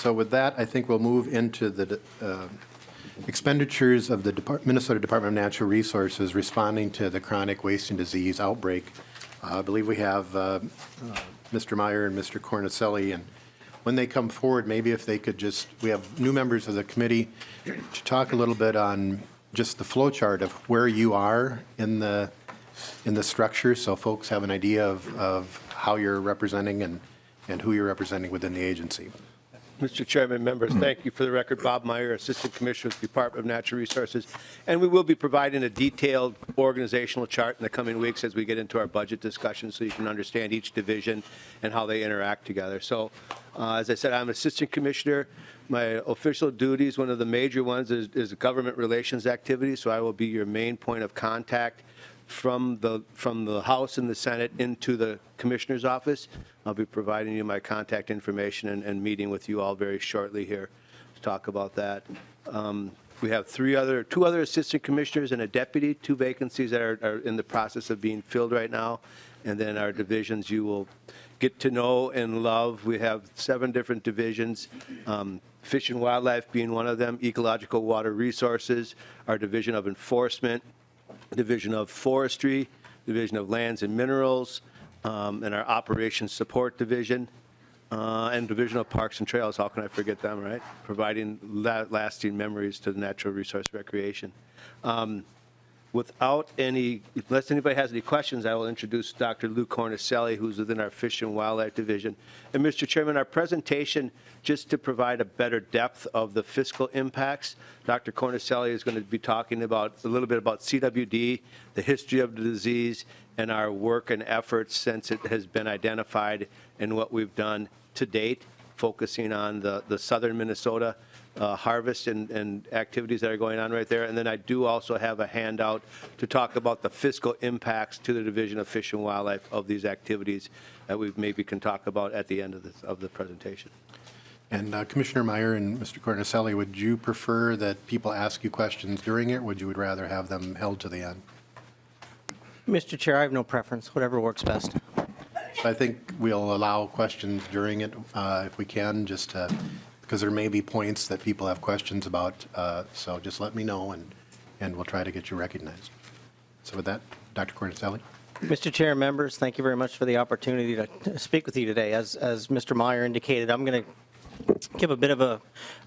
So with that, I think we'll move into the expenditures of the Minnesota Department of Natural Resources responding to the chronic wasting disease outbreak. I believe we have Mr. Meyer and Mr. Cornicelli, and when they come forward, maybe if they could just, we have new members of the committee to talk a little bit on just the flow chart of where you are in the structure, so folks have an idea of how you're representing and who you're representing within the agency. Mr. Chairman, members, thank you. For the record, Bob Meyer, Assistant Commissioner with the Department of Natural Resources. And we will be providing a detailed organizational chart in the coming weeks as we get into our budget discussion so you can understand each division and how they interact together. So, as I said, I'm Assistant Commissioner. My official duties, one of the major ones is government relations activities, so I will be your main point of contact from the House and the Senate into the Commissioner's office. I'll be providing you my contact information and meeting with you all very shortly here to talk about that. We have two other assistant commissioners and a deputy, 2 vacancies that are in the process of being filled right now. And then our divisions you will get to know and love. We have 7 different divisions. Fish and Wildlife being one of them, Ecological Water Resources, our Division of Enforcement, Division of Forestry, Division of Lands and Minerals, and our Operations Support Division, and Division of Parks and Trails. How can I forget them, right? Providing lasting memories to the natural resource recreation. Unless anybody has any questions, I will introduce Dr. Lou Cornicelli, who's within our Fish and Wildlife Division. And Mr. Chairman, our presentation, just to provide a better depth of the fiscal impacts, Dr. Cornicelli is going to be talking about a little bit about CWD, the history of the disease, and our work and efforts since it has been identified and what we've done to date, focusing on the southern Minnesota harvest and activities that are going on right there. And then I do also have a handout to talk about the fiscal impacts to the Division of Fish and Wildlife of these activities that we maybe can talk about at the end of the presentation. And Commissioner Meyer and Mr. Cornicelli, would you prefer that people ask you questions during it, or would you rather have them held to the end? Mr. Chair, I have no preference, whatever works best. I think we'll allow questions during it if we can, just because there may be points that people have questions about. So just let me know, and we'll try to get you recognized. So with that, Dr. Cornicelli. Mr. Chair, members, thank you very much for the opportunity to speak with you today. As Mr. Meyer indicated, I'm going to give a bit of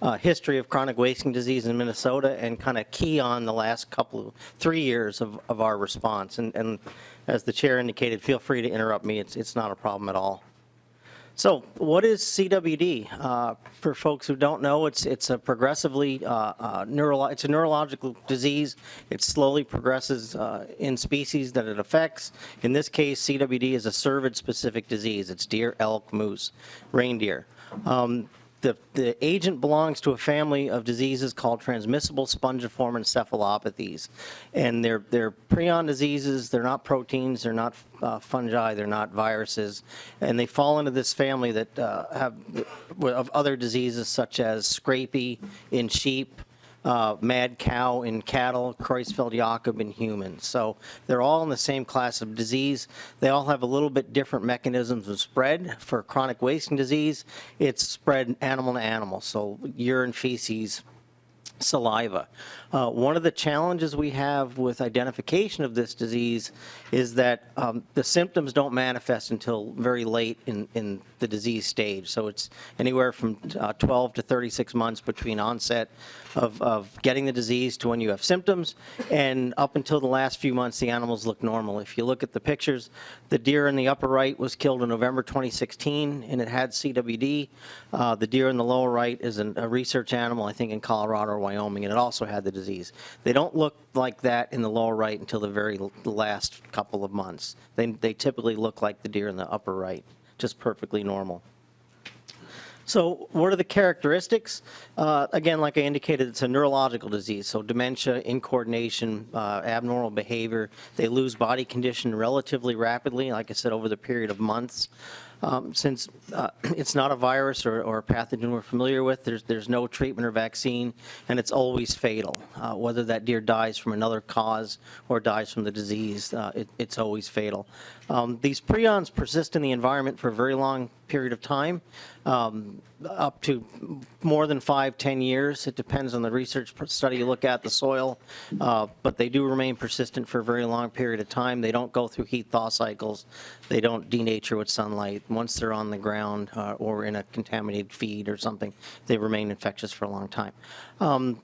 a history of chronic wasting disease in Minnesota and kind of key on the last 3 years of our response. And as the chair indicated, feel free to interrupt me. It's not a problem at all. So what is CWD? For folks who don't know, it's a progressively it's a neurological disease. It slowly progresses in species that it affects. In this case, CWD is a cervid-specific disease. It's deer, elk, moose, reindeer. The agent belongs to a family of diseases called transmissible spongiform encephalopathies. And they're prion diseases. They're not proteins. They're not fungi. They're not viruses. And they fall into this family that of other diseases such as scrapie in sheep, mad cow in cattle, Creutzfeldt-Jakob in humans. So they're all in the same class of disease. They all have a little bit different mechanisms of spread. For chronic wasting disease, it's spread animal to animal, so urine, feces, saliva. One of the challenges we have with identification of this disease is that the symptoms don't manifest until very late in the disease stage. So it's anywhere from 12 to 36 months between onset of getting the disease to when you have symptoms, and up until the last few months the animals look normal. If you look at the pictures, the deer in the upper right was killed in November 2016 and it had CWD. The deer in the lower right is a research animal, I think in Colorado or Wyoming, and it also had the disease. They don't look like that in the lower right until the very last couple of months. They typically look like the deer in the upper right, just perfectly normal. So what are the characteristics? Again, like I indicated, it's a neurological disease, so dementia, incoordination, abnormal behavior. They lose body condition relatively rapidly, like I said, over the period of months. Since it's not a virus or a pathogen we're familiar with, there's no treatment or vaccine, and it's always fatal. Whether that deer dies from another cause or dies from the disease, it's always fatal. These prions persist in the environment for a very long period of time, up to more than 5-10 years. It depends on the research study you look at, the soil, but they do remain persistent for a very long period of time. They don't go through heat-thaw cycles. They don't denature with sunlight. Once they're on the ground or in a contaminated feed or something, they remain infectious for a long time.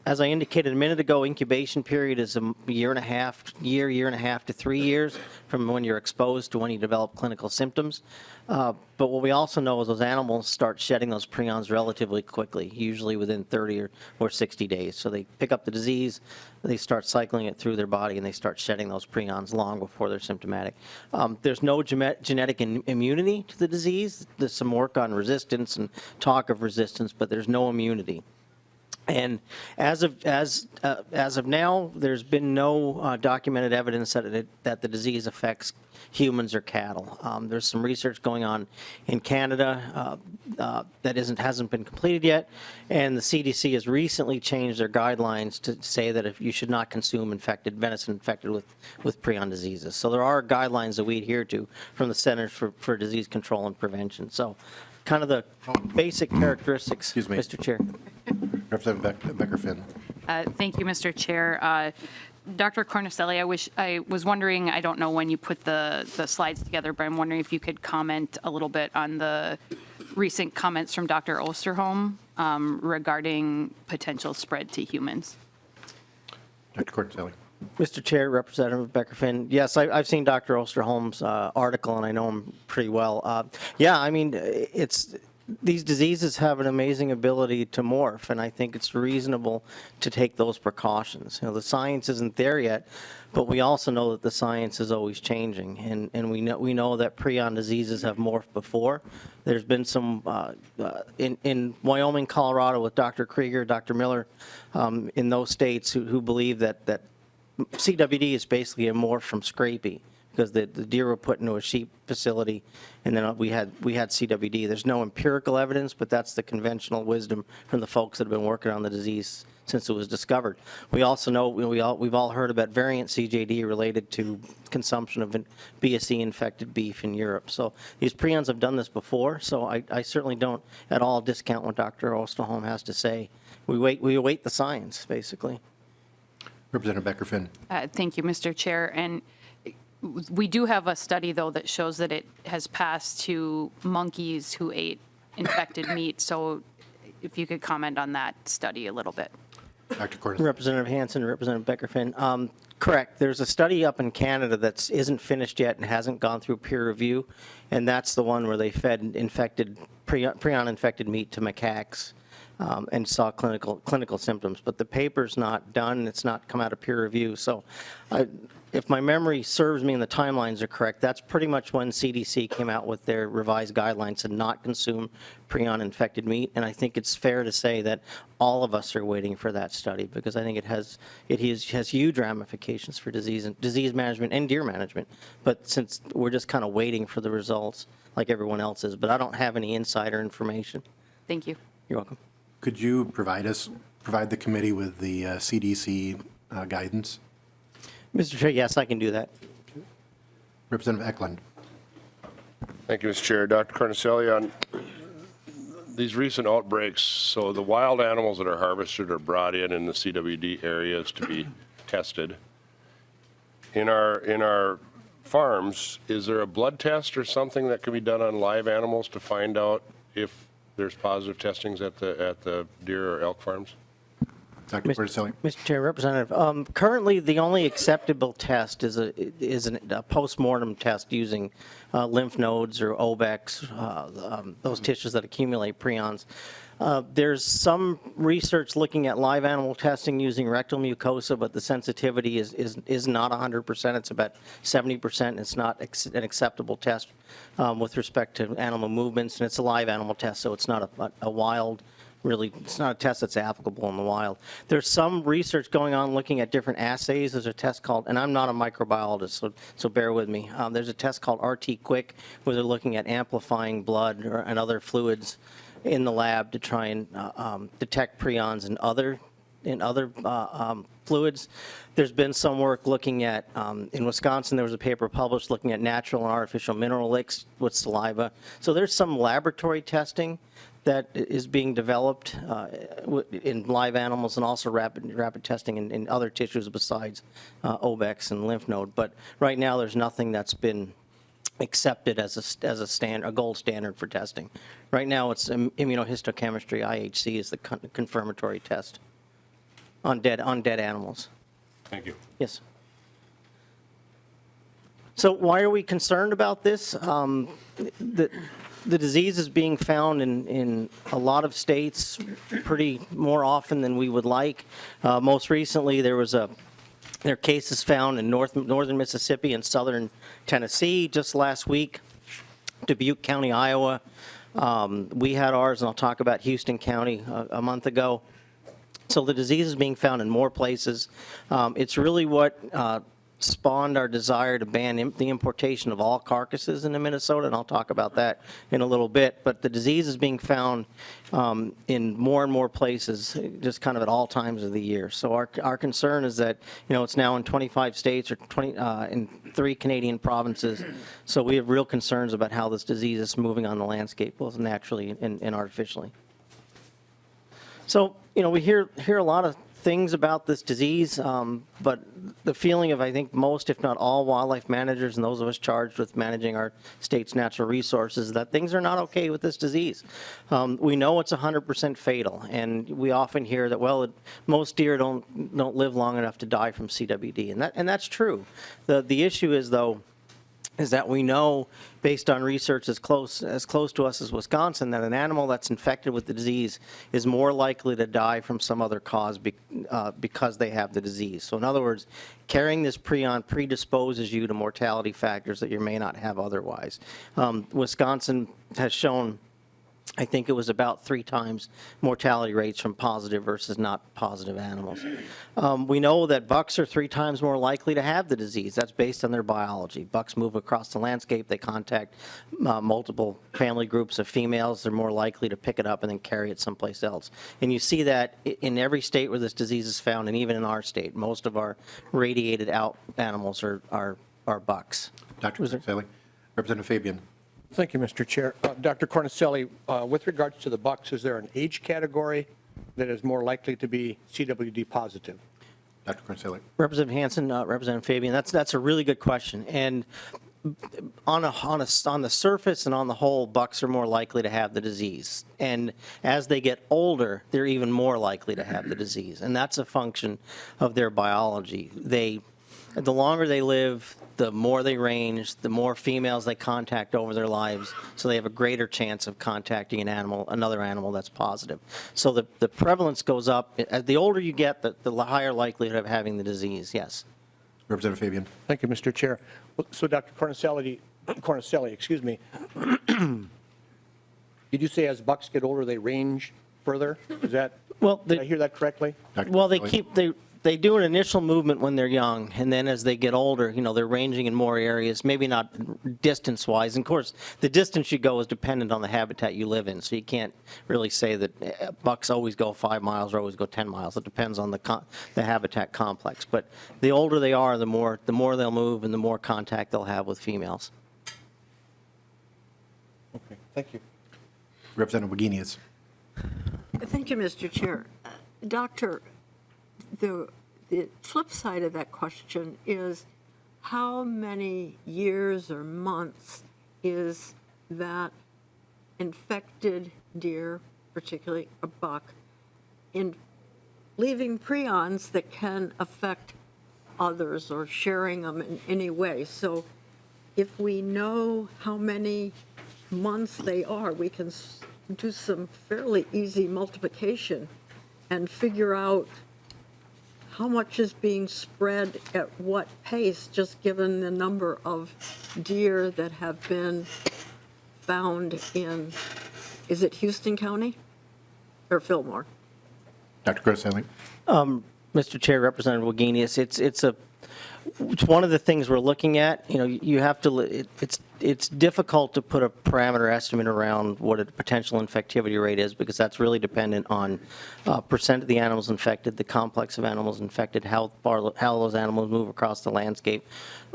As I indicated a minute ago, incubation period is a year and a half to 3 years from when you're exposed to when you develop clinical symptoms. But what we also know is those animals start shedding those prions relatively quickly, usually within 30 or 60 days. So they pick up the disease, they start cycling it through their body, and they start shedding those prions long before they're symptomatic. There's no genetic immunity to the disease. There's some work on resistance and talk of resistance, but there's no immunity. And as of now, there's been no documented evidence that the disease affects humans or cattle. There's some research going on in Canada that hasn't been completed yet, and the CDC has recently changed their guidelines to say that if you should not consume venison infected with prion diseases. So there are guidelines that we adhere to from the Centers for Disease Control and Prevention. So kind of the basic characteristics, Excuse me. Mr. Chair. Representative Becker-Finn. Thank you, Mr. Chair. Dr. Cornicelli, I was wondering, I don't know when you put the slides together, but I'm wondering if you could comment a little bit on the recent comments from Dr. Osterholm regarding potential spread to humans. Dr. Cornicelli. Mr. Chair, Representative Becker-Finn, yes, I've seen Dr. Osterholm's article, and I know him pretty well. Yeah, I mean, these diseases have an amazing ability to morph, and I think it's reasonable to take those precautions. The science isn't there yet, but we also know that the science is always changing, and we know that prion diseases have morphed before. There's been some in Wyoming, Colorado, with Dr. Krieger, Dr. Miller, in those states who believe that CWD is basically a morph from scrapie, because the deer were put into a sheep facility, and then we had CWD. There's no empirical evidence, but that's the conventional wisdom from the folks that have been working on the disease since it was discovered. We also know, we've all heard about variant CJD related to consumption of BSE-infected beef in Europe. So these prions have done this before, so I certainly don't at all discount what Dr. Osterholm has to say. We await the science, basically. Representative Becker-Finn. Thank you, Mr. Chair. And we do have a study, though, that shows that it has passed to monkeys who ate infected meat. So if you could comment on that study a little bit. Dr. Cornicelli. Representative Hansen, Representative Becker-Finn. Correct. There's a study up in Canada that isn't finished yet and hasn't gone through peer review, and that's the one where they fed prion-infected meat to macaques and saw clinical symptoms. But the paper's not done. It's not come out of peer review. So if my memory serves me and the timelines are correct, that's pretty much when CDC came out with their revised guidelines to not consume prion-infected meat. And I think it's fair to say that all of us are waiting for that study, because I think it has huge ramifications for disease management and deer management. But since we're just kind of waiting for the results like everyone else is, but I don't have any insider information. Thank you. You're welcome. Could you provide the committee with the CDC guidance? Mr. Chair, yes, I can do that. Representative Eklund. Thank you, Mr. Chair. Dr. Cornicelli, on these recent outbreaks, so the wild animals that are harvested are brought in the CWD areas to be tested. In our farms, is there a blood test or something that can be done on live animals to find out if there's positive testings at the deer or elk farms? Dr. Cornicelli. Mr. Chair, Representative, currently the only acceptable test is a post-mortem test using lymph nodes or obex, those tissues that accumulate prions. There's some research looking at live animal testing using rectal mucosa, but the sensitivity is not 100%. It's about 70%. It's not an acceptable test with respect to animal movements, and it's a live animal test, so it's not a wild. Really, it's not a test that's applicable in the wild. There's some research going on looking at different assays. There's a test called, and I'm not a microbiologist, so bear with me. There's a test called RT-Quick, where they're looking at amplifying blood and other fluids in the lab to try and detect prions in other in other fluids. There's been some work looking at, in Wisconsin, there was a paper published looking at natural and artificial mineral licks with saliva. So there's some laboratory testing that is being developed in live animals and also rapid testing in other tissues besides obex and lymph node. But right now, there's nothing that's been accepted as a gold standard for testing. Right now, it's immunohistochemistry. IHC is the confirmatory test on dead animals. Thank you. Yes. So why are we concerned about this? The disease is being found in a lot of states pretty more often than we would like. Most recently, there are cases found in northern Mississippi and southern Tennessee just last week, Dubuque County, Iowa. We had ours, and I'll talk about Houston County a month ago. So the disease is being found in more places. It's really what spawned our desire to ban the importation of all carcasses into Minnesota, and I'll talk about that in a little bit. But the disease is being found in more and more places, just kind of at all times of the year. So our concern is that, it's now in 25 states or in 3 Canadian provinces. So we have real concerns about how this disease is moving on the landscape, both naturally and artificially. So, we hear a lot of things about this disease, but the feeling of, I think, most, if not all, wildlife managers and those of us charged with managing our state's natural resources, is that things are not okay with this disease. We know it's 100% fatal, and we often hear that, well, most deer don't live long enough to die from CWD, and that's true. The issue is, though, is that we know, based on research as close to us as Wisconsin, that an animal that's infected with the disease is more likely to die from some other cause because they have the disease. So in other words, carrying this prion predisposes you to mortality factors that you may not have otherwise. Wisconsin has shown, I think it was about 3 times mortality rates from positive versus not positive animals. We know that bucks are 3 times more likely to have the disease. That's based on their biology. Bucks move across the landscape. They contact multiple family groups of females. They're more likely to pick it up and then carry it someplace else. And you see that in every state where this disease is found, and even in our state. Most of our radiated out animals are bucks. Dr. Cornicelli. Representative Fabian. Thank you, Mr. Chair. Dr. Cornicelli, with regards to the bucks, is there an age category that is more likely to be CWD positive? Dr. Cornicelli. Representative Hansen, Representative Fabian, that's a really good question. And on the surface and on the whole, bucks are more likely to have the disease. And as they get older, they're even more likely to have the disease. And that's a function of their biology. The longer they live, the more they range, the more females they contact over their lives, so they have a greater chance of contacting another animal that's positive. So the prevalence goes up. As the older you get, the higher likelihood of having the disease, yes. Representative Fabian. Thank you, Mr. Chair. So, Dr. Cornicelli, excuse me, did you say as bucks get older, they range further? Is that, did I hear that correctly? Well, they do an initial movement when they're young, and then as they get older, they're ranging in more areas, maybe not distance-wise. And of course, the distance you go is dependent on the habitat you live in, so you can't really say that bucks always go 5 miles or always go 10 miles. It depends on the habitat complex. But the older they are, the more they'll move and the more contact they'll have with females. Okay, thank you. Representative Wagenius. Thank you, Mr. Chair. Doctor, the flip side of that question is how many years or months is that infected deer, particularly a buck, in leaving prions that can affect others or sharing them in any way? So if we know how many months they are, we can do some fairly easy multiplication and figure out how much is being spread at what pace, just given the number of deer that have been found in, is it Houston County or Fillmore? Dr. Cornicelli. Mr. Chair, Representative Wagenius, it's one of the things we're looking at. You have to. it's difficult to put a parameter estimate around what a potential infectivity rate is because that's really dependent on percent of the animals infected, the complex of animals infected, how those animals move across the landscape.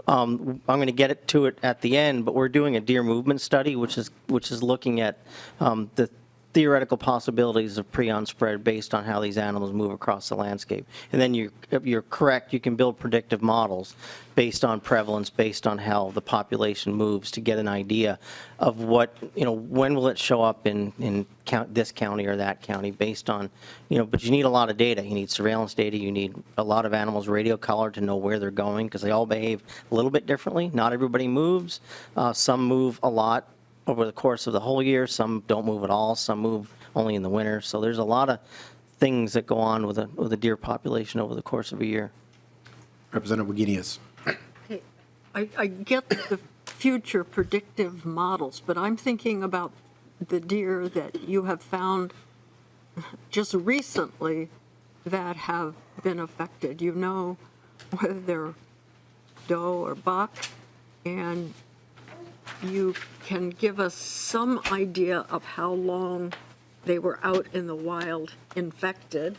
I'm going to get to it at the end, but we're doing a deer movement study, which is looking at the theoretical possibilities of prion spread based on how these animals move across the landscape. And then you're correct, you can build predictive models based on prevalence, based on how the population moves to get an idea of what, when will it show up in this county or that county based on, but you need a lot of data. You need surveillance data. You need a lot of animals radio collared to know where they're going because they all behave a little bit differently. Not everybody moves. Some move a lot over the course of the whole year. Some don't move at all. Some move only in the winter. So there's a lot of things that go on with a deer population over the course of a year. Representative Wagenius. Okay, I get the future predictive models, but I'm thinking about the deer that you have found just recently that have been affected. You know whether they're doe or buck, and you can give us some idea of how long they were out in the wild infected.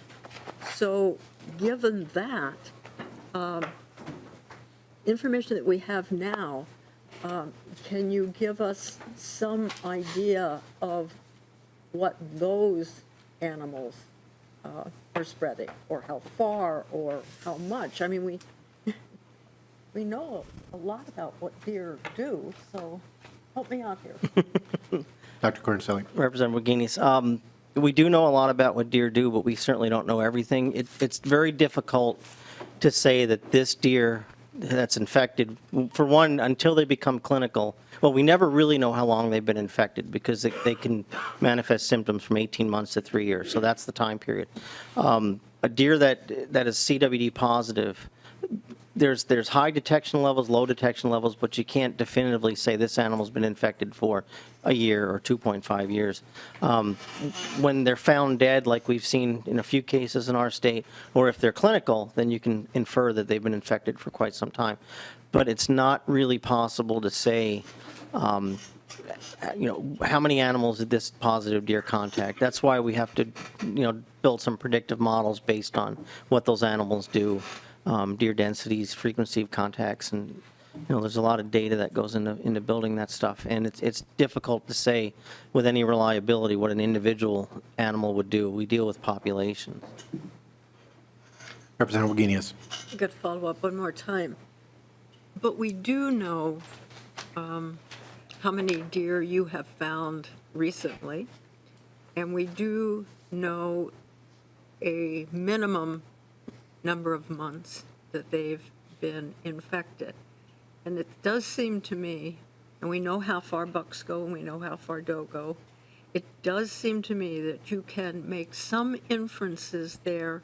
So given that, information that we have now, can you give us some idea of what those animals are spreading, or how far, or how much? I mean, we know a lot about what deer do, so help me out here. Dr. Cornselli. Representative Wagenius, we do know a lot about what deer do, but we certainly don't know everything. It's very difficult to say that this deer that's infected, for one, until they become clinical, well, we never really know how long they've been infected because they can manifest symptoms from 18 months to 3 years, so that's the time period. A deer that is CWD positive, there's high detection levels, low detection levels, but you can't definitively say this animal's been infected for a year or 2.5 years. When they're found dead, like we've seen in a few cases in our state, or if they're clinical, then you can infer that they've been infected for quite some time. But it's not really possible to say, how many animals did this positive deer contact? That's why we have to, build some predictive models based on what those animals do. Deer densities, frequency of contacts, and there's a lot of data that goes into building that stuff, and it's difficult to say with any reliability what an individual animal would do. We deal with populations. Representative Wagenius. I've got to follow up one more time. But we do know how many deer you have found recently, and we do know a minimum number of months that they've been infected. And it does seem to me, and we know how far bucks go and we know how far doe go, it does seem to me that you can make some inferences there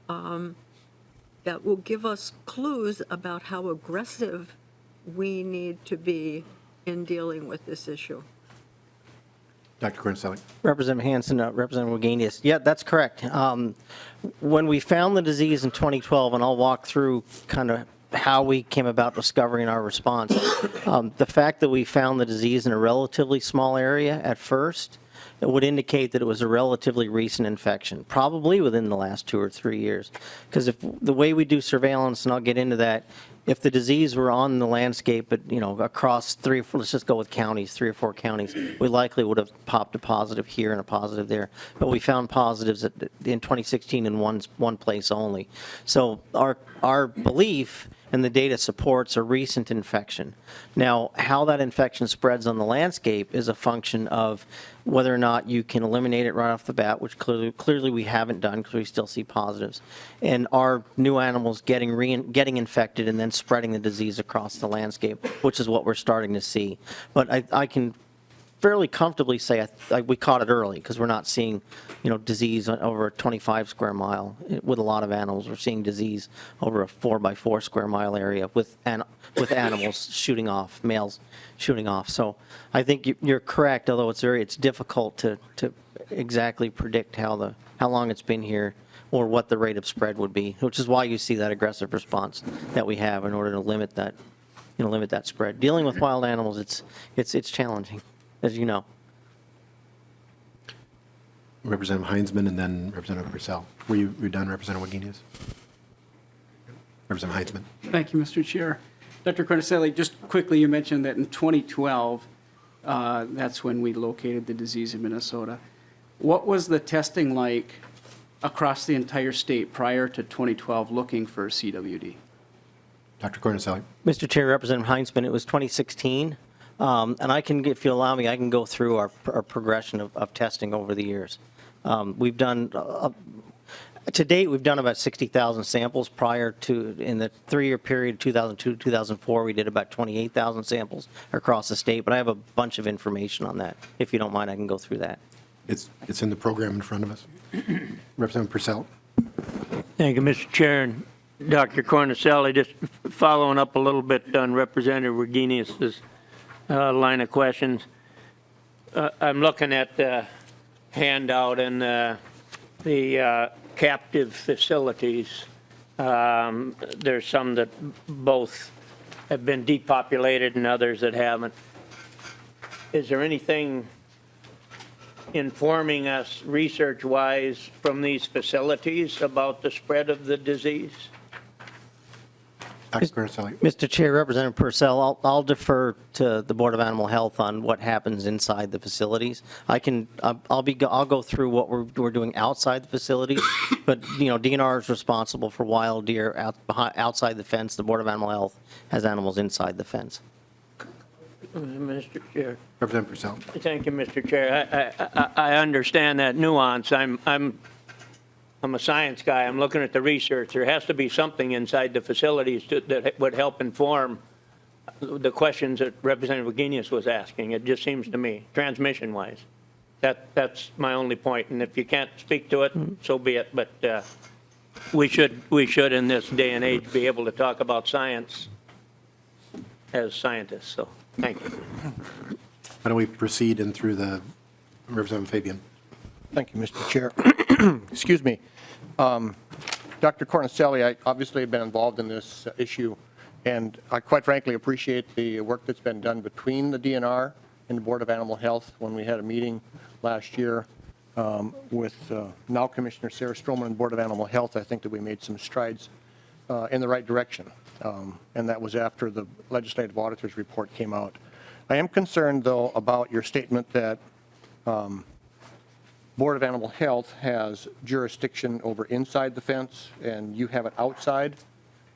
that will give us clues about how aggressive we need to be in dealing with this issue. Dr. Cornselli. Representative Hansen, Representative Wagenius. Yeah, that's correct. When we found the disease in 2012, and I'll walk through kind of how we came about discovering our response, the fact that we found the disease in a relatively small area at first, it would indicate that it was a relatively recent infection, probably within the last 2 or 3 years. Because if the way we do surveillance, and I'll get into that, if the disease were on the landscape, but across 3 or 4, let's just go with counties, 3 or 4 counties, we likely would have popped a positive here and a positive there. But we found positives in 2016 in one place only. So our belief and the data supports a recent infection. Now, how that infection spreads on the landscape is a function of whether or not you can eliminate it right off the bat, which clearly we haven't done because we still see positives, and are new animals getting infected and then spreading the disease across the landscape, which is what we're starting to see. But I can fairly comfortably say we caught it early because we're not seeing, disease over a 25 square mile with a lot of animals. We're seeing disease over a 4 by 4 square mile area with animals shooting off, males shooting off. So I think you're correct, although it's difficult to exactly predict how long it's been here or what the rate of spread would be, which is why you see that aggressive response that we have in order to limit that limit that spread. Dealing with wild animals, it's challenging, as you know. Representative Heinzman and then Representative Purcell. Were you done, Representative Wagenius? Representative Heinzman. Thank you, Mr. Chair. Dr. Cornicelli, just quickly, you mentioned that in 2012, that's when we located the disease in Minnesota. What was the testing like across the entire state prior to 2012 looking for CWD? Dr. Cornicelli. Mr. Chair, Representative Heinzman, it was 2016. And I can, if you allow me, I can go through our progression of testing over the years. We've done, to date, we've done about 60,000 samples prior to, in the 3-year period, 2002 to 2004, we did about 28,000 samples across the state, but I have a bunch of information on that. If you don't mind, I can go through that. It's in the program in front of us. Representative Purcell. Thank you, Mr. Chair. And Dr. Cornicelli, just following up a little bit on Representative Wagenius's line of questions. I'm looking at the handout and the captive facilities. There's some that both have been depopulated and others that haven't. Is there anything informing us research-wise from these facilities about the spread of the disease? Dr. Cornicelli. Mr. Chair, Representative Purcell, I'll defer to the Board of Animal Health on what happens inside the facilities. I'll go through what we're doing outside the facilities, but DNR is responsible for wild deer outside the fence. The Board of Animal Health has animals inside the fence. Mr. Chair. Representative Purcell. Thank you, Mr. Chair. I understand that nuance. I'm a science guy. I'm looking at the research. There has to be something inside the facilities that would help inform the questions that Representative Wagenius was asking. It just seems to me, transmission-wise. That's my only point. And if you can't speak to it, so be it. But we should, in this day and age, be able to talk about science as scientists. So thank you. Why don't we proceed in through the Representative Fabian. Thank you, Mr. Chair. Excuse me. Dr. Cornicelli, I obviously have been involved in this issue, and I quite frankly appreciate the work that's been done between the DNR and the Board of Animal Health when we had a meeting last year with now Commissioner Sarah Stroman and Board of Animal Health. I think that we made some strides in the right direction, and that was after the legislative auditor's report came out. I am concerned, though, about your statement that Board of Animal Health has jurisdiction over inside the fence and you have it outside.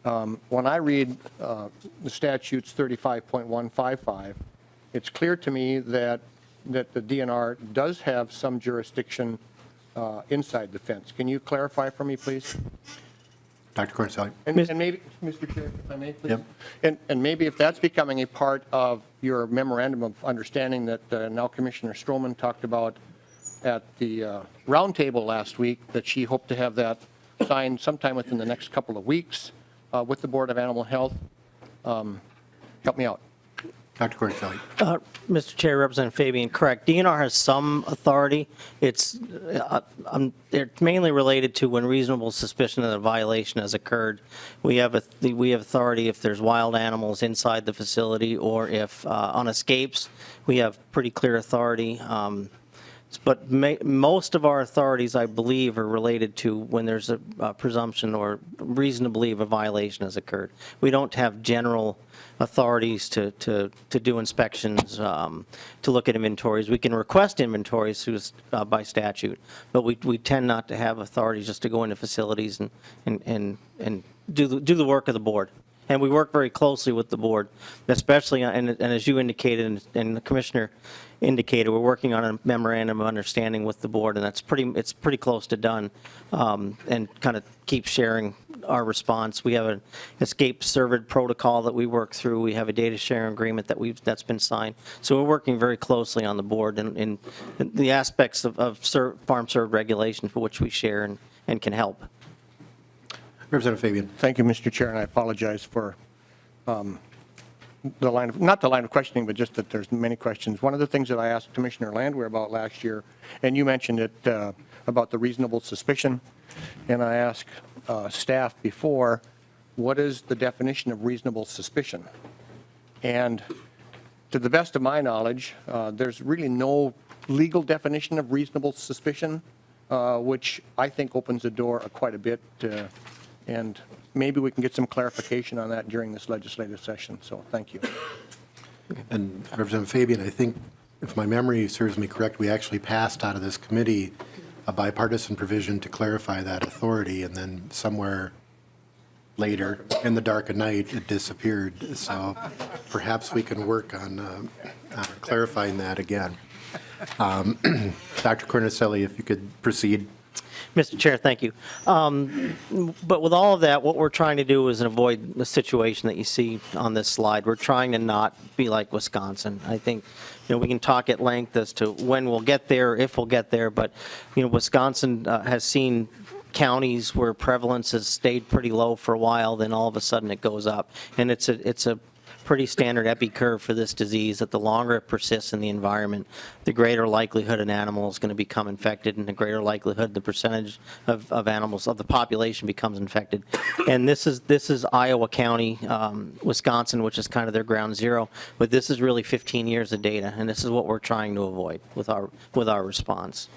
When I read the statutes 35.155, it's clear to me that the DNR does have some jurisdiction inside the fence. Can you clarify for me, please? Dr. Cornicelli. And maybe, Mr. Chair, if I may, please. Yep. And maybe if that's becoming a part of your memorandum of understanding that now Commissioner Stroman talked about at the roundtable last week, that she hoped to have that signed sometime within the next couple of weeks with the Board of Animal Health. Help me out. Dr. Cornicelli. Mr. Chair, Representative Fabian, correct. DNR has some authority. It's mainly related to when reasonable suspicion that a violation has occurred. We have authority if there's wild animals inside the facility, or if on escapes, we have pretty clear authority. But most of our authorities, I believe, are related to when there's a presumption or reason to believe a violation has occurred. We don't have general authorities to do inspections, to look at inventories. We can request inventories by statute, but we tend not to have authorities just to go into facilities and do the work of the board. And we work very closely with the board, especially, and as you indicated and the commissioner indicated, we're working on a memorandum of understanding with the board, and it's pretty close to done, and kind of keep sharing our response. We have an escape served protocol that we work through. We have a data sharing agreement that's been signed. So we're working very closely on the board in the aspects of farm served regulation for which we share and can help. Representative Fabian. Thank you, Mr. Chair, and I apologize for the line of, not the line of questioning, but just that there's many questions. One of the things that I asked Commissioner Landwehr about last year, and you mentioned it about the reasonable suspicion, and I asked staff before, what is the definition of reasonable suspicion? And to the best of my knowledge, there's really no legal definition of reasonable suspicion, which I think opens the door quite a bit. And maybe we can get some clarification on that during this legislative session. So thank you. And Representative Fabian, I think, if my memory serves me correct, we actually passed out of this committee a bipartisan provision to clarify that authority, and then somewhere later, in the dark of night, it disappeared. So perhaps we can work on clarifying that again. Dr. Cornicelli, if you could proceed. Mr. Chair, thank you. But with all of that, what we're trying to do is avoid the situation that you see on this slide. We're trying to not be like Wisconsin. I think, we can talk at length as to when we'll get there, if we'll get there, but, Wisconsin has seen counties where prevalence has stayed pretty low for a while, then all of a sudden it goes up. And it's a pretty standard epi curve for this disease, that the longer it persists in the environment, the greater likelihood an animal is going to become infected, and the greater likelihood the percentage of animals, of the population, becomes infected. And this is Iowa County, Wisconsin, which is kind of their ground zero, but this is really 15 years of data, and this is what we're trying to avoid with our response,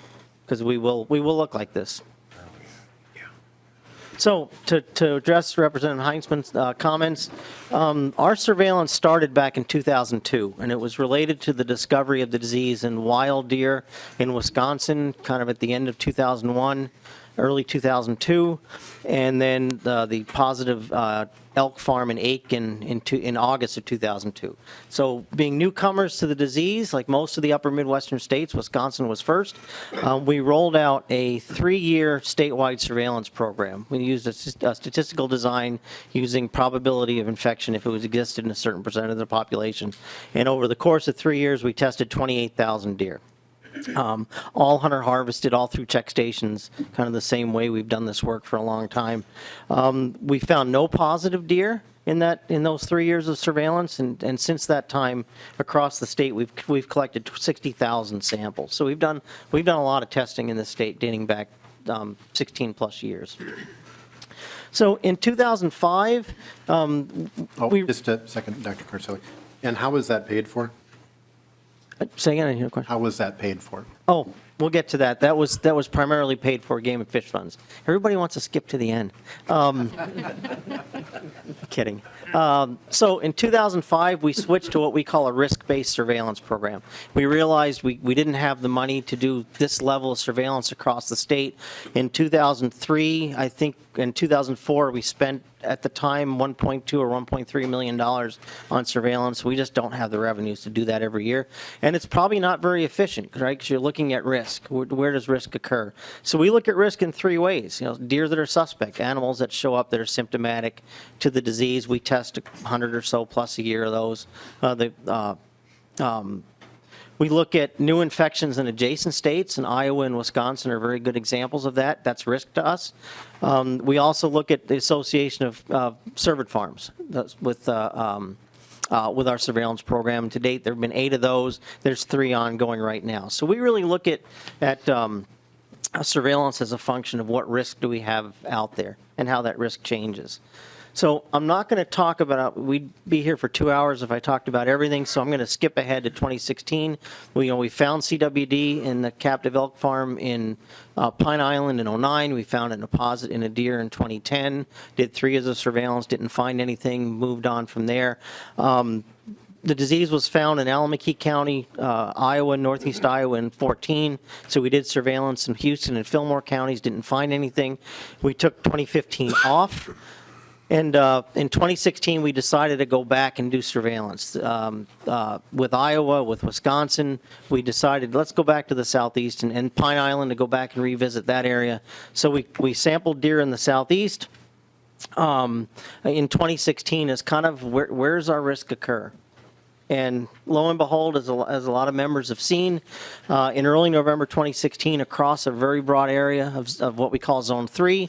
because we will look like this. So to address Representative Heinzman's comments, our surveillance started back in 2002, and it was related to the discovery of the disease in wild deer in Wisconsin, kind of at the end of 2001, early 2002, and then the positive elk farm in Aiken in August of 2002. So being newcomers to the disease, like most of the upper Midwestern states, Wisconsin was first. We rolled out a 3-year statewide surveillance program. We used a statistical design using probability of infection if it was existed in a certain percent of the population. And over the course of 3 years, we tested 28,000 deer. All hunter harvested, all through check stations, kind of the same way we've done this work for a long time. We found no positive deer in those 3 years of surveillance, and since that time, across the state, we've collected 60,000 samples. So we've done a lot of testing in the state dating back 16 plus years. So in 2005, Just a second, Dr. Cornicelli. And how was that paid for? Say again, I didn't hear the question. How was that paid for? Oh, we'll get to that. That was primarily paid for game and fish funds. Everybody wants to skip to the end. Kidding. So in 2005, we switched to what we call a risk-based surveillance program. We realized we didn't have the money to do this level of surveillance across the state. In 2003, I think in 2004, we spent at the time $1.2 or $1.3 million on surveillance. We just don't have the revenues to do that every year. And it's probably not very efficient, right? Because you're looking at risk. Where does risk occur? So we look at risk in 3 ways. Deer that are suspect, animals that show up that are symptomatic to the disease. We test 100 or so plus a year of those. We look at new infections in adjacent states, and Iowa and Wisconsin are very good examples of that. That's risk to us. We also look at the association of cervid farms with our surveillance program. To date, there have been 8 of those. There's 3 ongoing right now. So we really look at surveillance as a function of what risk do we have out there and how that risk changes. So I'm not going to talk about, we'd be here for 2 hours if I talked about everything, so I'm going to skip ahead to 2016. We found CWD in the captive elk farm in Pine Island in 2009. We found a deposit in a deer in 2010, did 3 years of surveillance, didn't find anything, moved on from there. The disease was found in Alameda County, Iowa, northeast Iowa in 2014. So we did surveillance in Houston and Fillmore counties, didn't find anything. We took 2015 off. And in 2016, we decided to go back and do surveillance. With Iowa, with Wisconsin, we decided let's go back to the southeast and Pine Island to go back and revisit that area. So we sampled deer in the southeast. In 2016 is kind of where's our risk occur? And lo and behold, as a lot of members have seen, in early November 2016, across a very broad area of what we call Zone 3,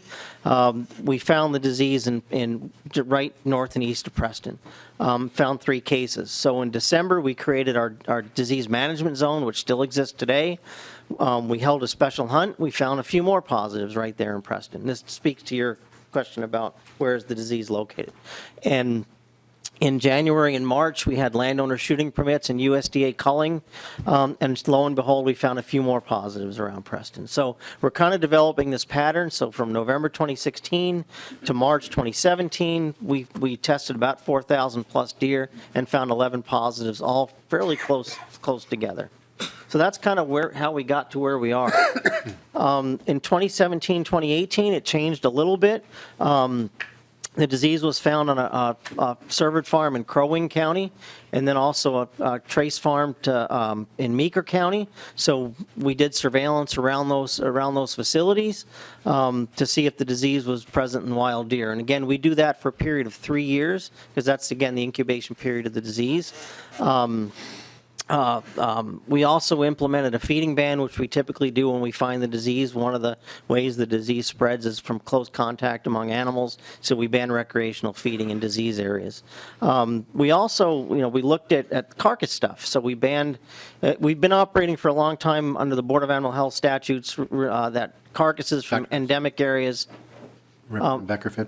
we found the disease in right north and east of Preston. Found 3 cases. So in December, we created our disease management zone, which still exists today. We held a special hunt. We found a few more positives right there in Preston. This speaks to your question about where is the disease located. And In January and March, we had landowner shooting permits and USDA culling, and lo and behold, we found a few more positives around Preston. So we're kind of developing this pattern. So from November 2016 to March 2017, we tested about 4,000 plus deer and found 11 positives, all fairly close together. So that's kind of how we got to where we are. In 2017, 2018, it changed a little bit. The disease was found on a cervid farm in Crow Wing County, and then also a trace farm in Meeker County. So we did surveillance around those facilities to see if the disease was present in wild deer. And again, we do that for a period of 3 years, because that's, again, the incubation period of the disease. We also implemented a feeding ban, which we typically do when we find the disease. One of the ways the disease spreads is from close contact among animals, so we ban recreational feeding in disease areas. We also, we looked at carcass stuff, so we banned, we've been operating for a long time under the Board of Animal Health statutes that carcasses from endemic areas. Beckerfin.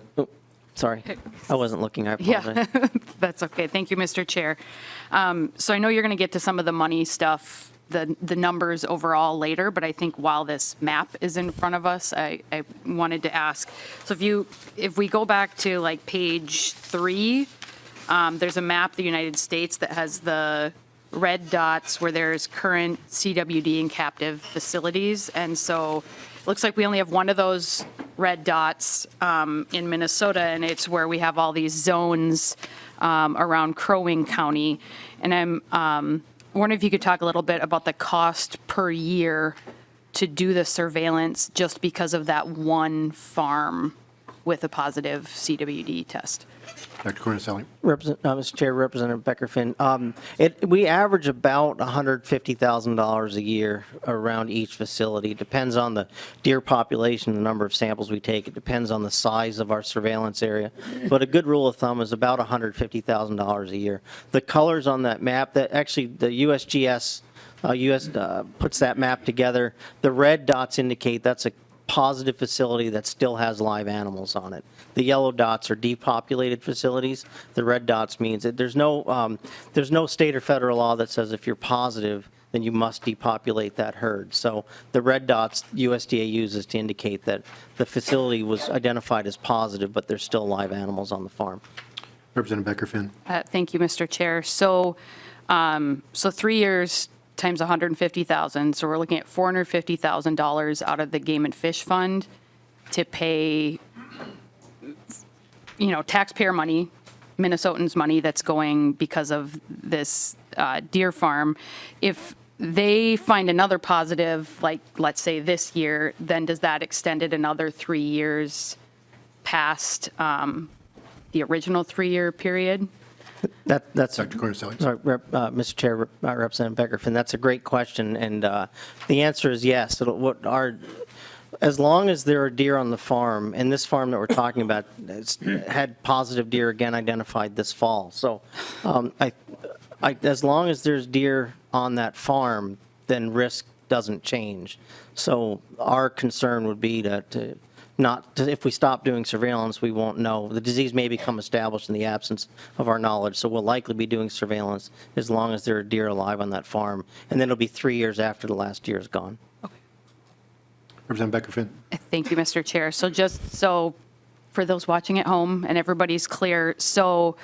Sorry, I wasn't looking, I apologize. Yeah, that's okay. Thank you, Mr. Chair. So I know you're going to get to some of the money stuff, the numbers overall later, but I think while this map is in front of us, I wanted to ask. So if we go back to like page 3, there's a map of the United States that has the red dots where there's current CWD and captive facilities. And so it looks like we only have one of those red dots in Minnesota, and it's where we have all these zones around Crow Wing County. And I'm wondering if you could talk a little bit about the cost per year to do the surveillance just because of that one farm with a positive CWD test. Dr. Cornicelli. Mr. Chair, Representative Beckerfin, we average about $150,000 a year around each facility. It depends on the deer population, the number of samples we take. It depends on the size of our surveillance area. But a good rule of thumb is about $150,000 a year. The colors on that map, that actually the USGS puts that map together. The red dots indicate that's a positive facility that still has live animals on it. The yellow dots are depopulated facilities. The red dots means that there's no state or federal law that says if you're positive, then you must depopulate that herd. So the red dots USDA uses to indicate that the facility was identified as positive, but there's still live animals on the farm. Representative Beckerfin. Thank you, Mr. Chair. So 3 years times 150,000, so we're looking at $450,000 out of the Game and Fish Fund to pay, taxpayer money, Minnesotans' money that's going because of this deer farm. If they find another positive, like let's say this year, then does that extend it another 3 years past the original 3-year period? That's Dr. Cornicelli. Sorry, Mr. Chair, Representative Beckerfin, that's a great question, and the answer is yes. As long as there are deer on the farm, and this farm that we're talking about had positive deer again identified this fall. So as long as there's deer on that farm, then risk doesn't change. So our concern would be if we stop doing surveillance, we won't know. The disease may become established in the absence of our knowledge, so we'll likely be doing surveillance as long as there are deer alive on that farm, and then it'll be 3 years after the last deer is gone. Representative Beckerfin. Thank you, Mr. Chair. So just so for those watching at home and everybody's clear, so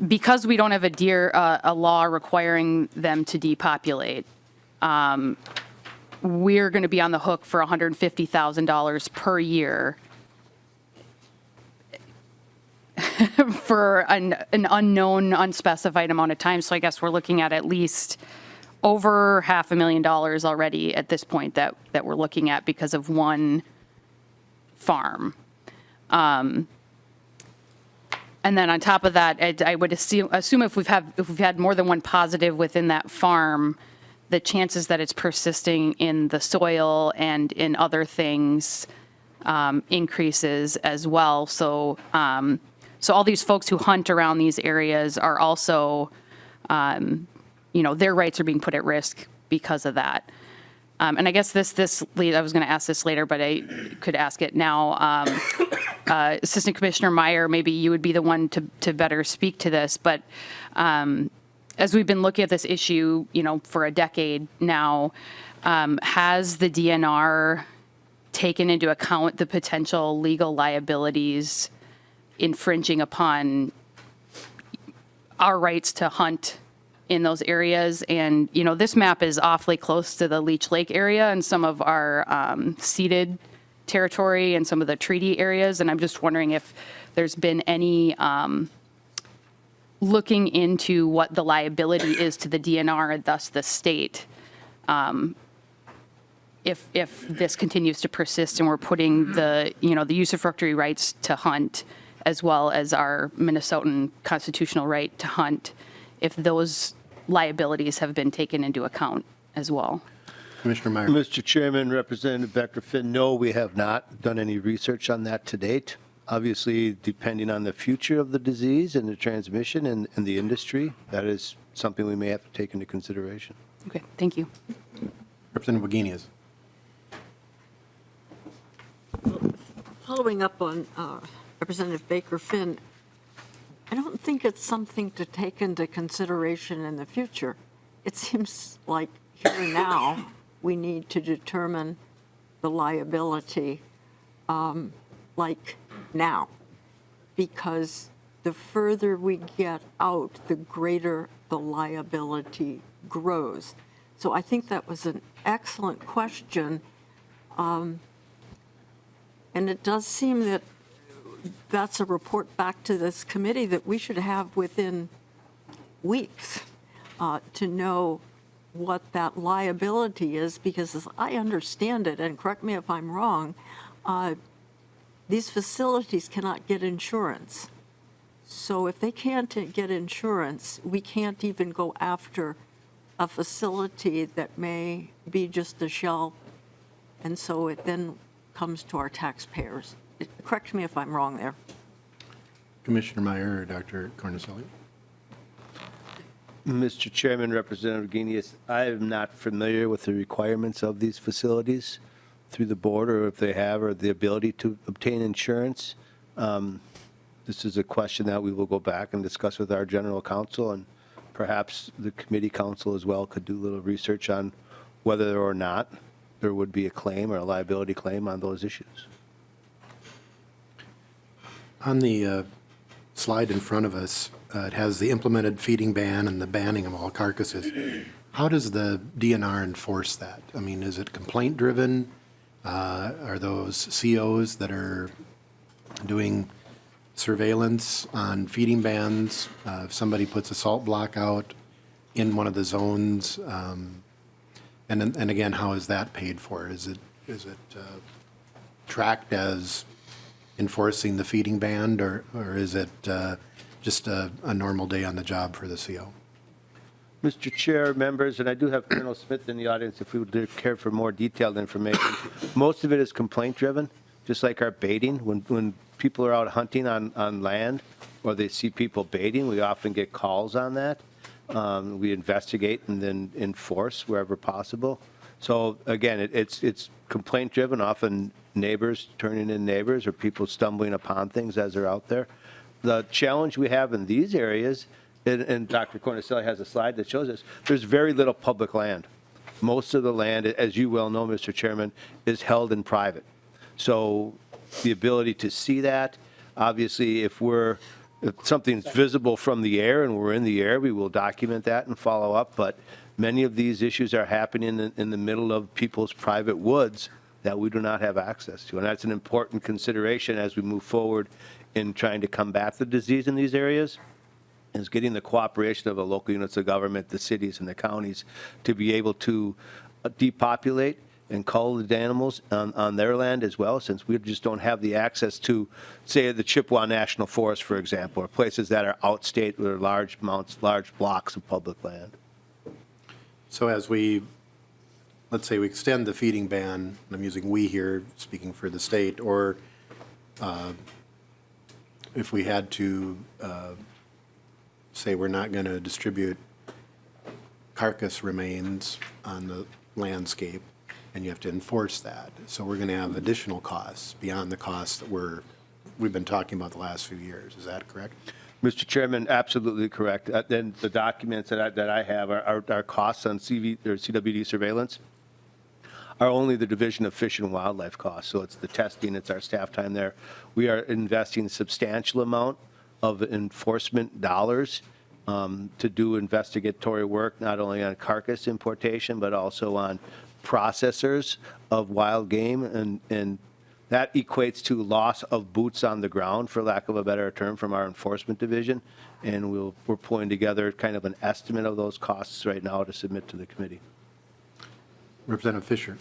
because we don't have a law requiring them to depopulate, we're going to be on the hook for $150,000 per year for an unknown, unspecified amount of time. So I guess we're looking at least over $500,000 already at this point that we're looking at because of one farm. And then on top of that, I would assume if we've had more than one positive within that farm, the chances that it's persisting in the soil and in other things increases as well. So all these folks who hunt around these areas are also, their rights are being put at risk because of that. And I guess this I was going to ask this later, but I could ask it now. Assistant Commissioner Meyer, maybe you would be the one to better speak to this, but as we've been looking at this issue, for a decade now, has the DNR taken into account the potential legal liabilities infringing upon our rights to hunt in those areas? And, this map is awfully close to the Leech Lake area and some of our ceded territory and some of the treaty areas. And I'm just wondering if there's been any looking into what the liability is to the DNR, thus the state, if this continues to persist and we're putting the usufructuary rights to hunt as well as our Minnesotan constitutional right to hunt, if those liabilities have been taken into account as well. Commissioner Meyer. Mr. Chairman, Representative Dr. Finn, no, we have not done any research on that to date. Obviously, depending on the future of the disease and the transmission and the industry, that is something we may have to take into consideration. Okay, thank you. Representative Wagenius. Following up on Representative Baker Finn, I don't think it's something to take into consideration in the future. It seems like here and now, we need to determine the liability like now, because the further we get out, the greater the liability grows. So I think that was an excellent question. And it does seem that that's a report back to this committee that we should have within weeks to know what that liability is, because as I understand it, and correct me if I'm wrong, these facilities cannot get insurance. So if they can't get insurance, we can't even go after a facility that may be just a shell, and so it then comes to our taxpayers. Correct me if I'm wrong there. Commissioner Meyer or Dr. Cornicelli? Mr. Chairman, Representative Guinness, I am not familiar with the requirements of these facilities through the board, or if they have, or the ability to obtain insurance. This is a question that we will go back and discuss with our general counsel, and perhaps the committee counsel as well could do a little research on whether or not there would be a claim or a liability claim on those issues. On the slide in front of us, it has the implemented feeding ban and the banning of all carcasses. How does the DNR enforce that? I mean, is it complaint driven? Are those COs that are doing surveillance on feeding bans? If somebody puts a salt block out in one of the zones, and again, how is that paid for? Is it tracked as enforcing the feeding ban, or is it just a normal day on the job for the CO? Mr. Chair, members, and I do have Colonel Smith in the audience if we would care for more detailed information. Most of it is complaint-driven, just like our baiting. When people are out hunting on land or they see people baiting, we often get calls on that. We investigate and then enforce wherever possible. So again, it's complaint-driven, often neighbors turning in neighbors or people stumbling upon things as they're out there. The challenge we have in these areas, and Dr. Cornicelli has a slide that shows us, there's very little public land. Most of the land, as you well know, Mr. Chairman, is held in private. So the ability to see that, obviously, if something's visible from the air and we're in the air, we will document that and follow up. But many of these issues are happening in the middle of people's private woods that we do not have access to. And that's an important consideration as we move forward in trying to combat the disease in these areas, is getting the cooperation of the local units of government, the cities and the counties, to be able to depopulate and cull the animals on their land as well, since we just don't have the access to, say, the Chippewa National Forest, for example, or places that are outstate with large blocks of public land. So as let's say we extend the feeding ban, I'm using we here, speaking for the state, or if we had to say we're not going to distribute carcass remains on the landscape, and you have to enforce that. So we're going to have additional costs beyond the costs that we're we've been talking about the last few years. Is that correct? Mr. Chairman, absolutely correct. Then the documents that I have are costs on CWD surveillance are only the Division of Fish and Wildlife costs. So it's the testing, it's our staff time there. We are investing a substantial amount of enforcement dollars to do investigatory work, not only on carcass importation, but also on processors of wild game. And that equates to loss of boots on the ground, for lack of a better term, from our enforcement division. And we're pulling together kind of an estimate of those costs right now to submit to the committee. Representative Fisher.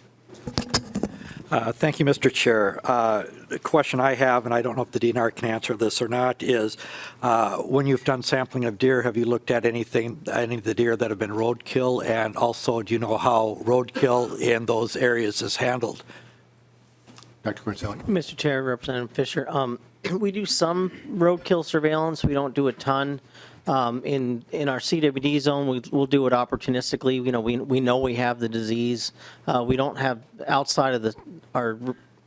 Thank you, Mr. Chair. The question I have, and I don't know if the DNR can answer this or not, is when you've done sampling of deer, have you looked at any of the deer that have been roadkill? And also, do you know how roadkill in those areas is handled? Dr. Cornselli. Mr. Chair, Representative Fisher, we do some roadkill surveillance. We don't do a ton. In our CWD zone, we'll do it opportunistically. You know, we know we have the disease. We don't have, outside of our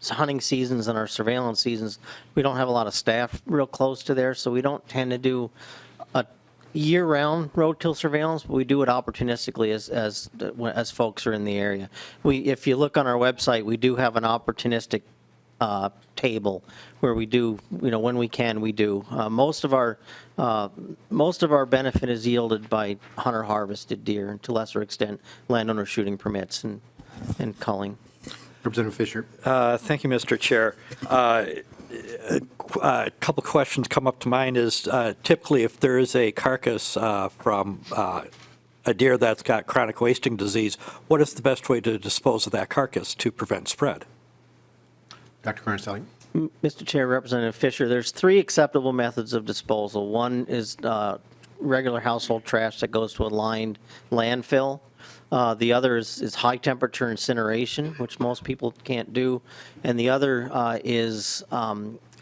hunting seasons and our surveillance seasons, we don't have a lot of staff real close to there, so we don't tend to do a year-round roadkill surveillance, but we do it opportunistically as folks are in the area. If you look on our website, we do have an opportunistic table where we do, when we can, we do. Most of our benefit is yielded by hunter harvested deer, and to lesser extent, landowner shooting permits and culling. Representative Fisher. Thank you, Mr. Chair. A couple questions come up to mind is typically if there is a carcass from a deer that's got chronic wasting disease, what is the best way to dispose of that carcass to prevent spread? Dr. Cornselli. Mr. Chair, Representative Fisher, there's 3 acceptable methods of disposal. One is regular household trash that goes to a lined landfill. The other is high temperature incineration, which most people can't do. And the other is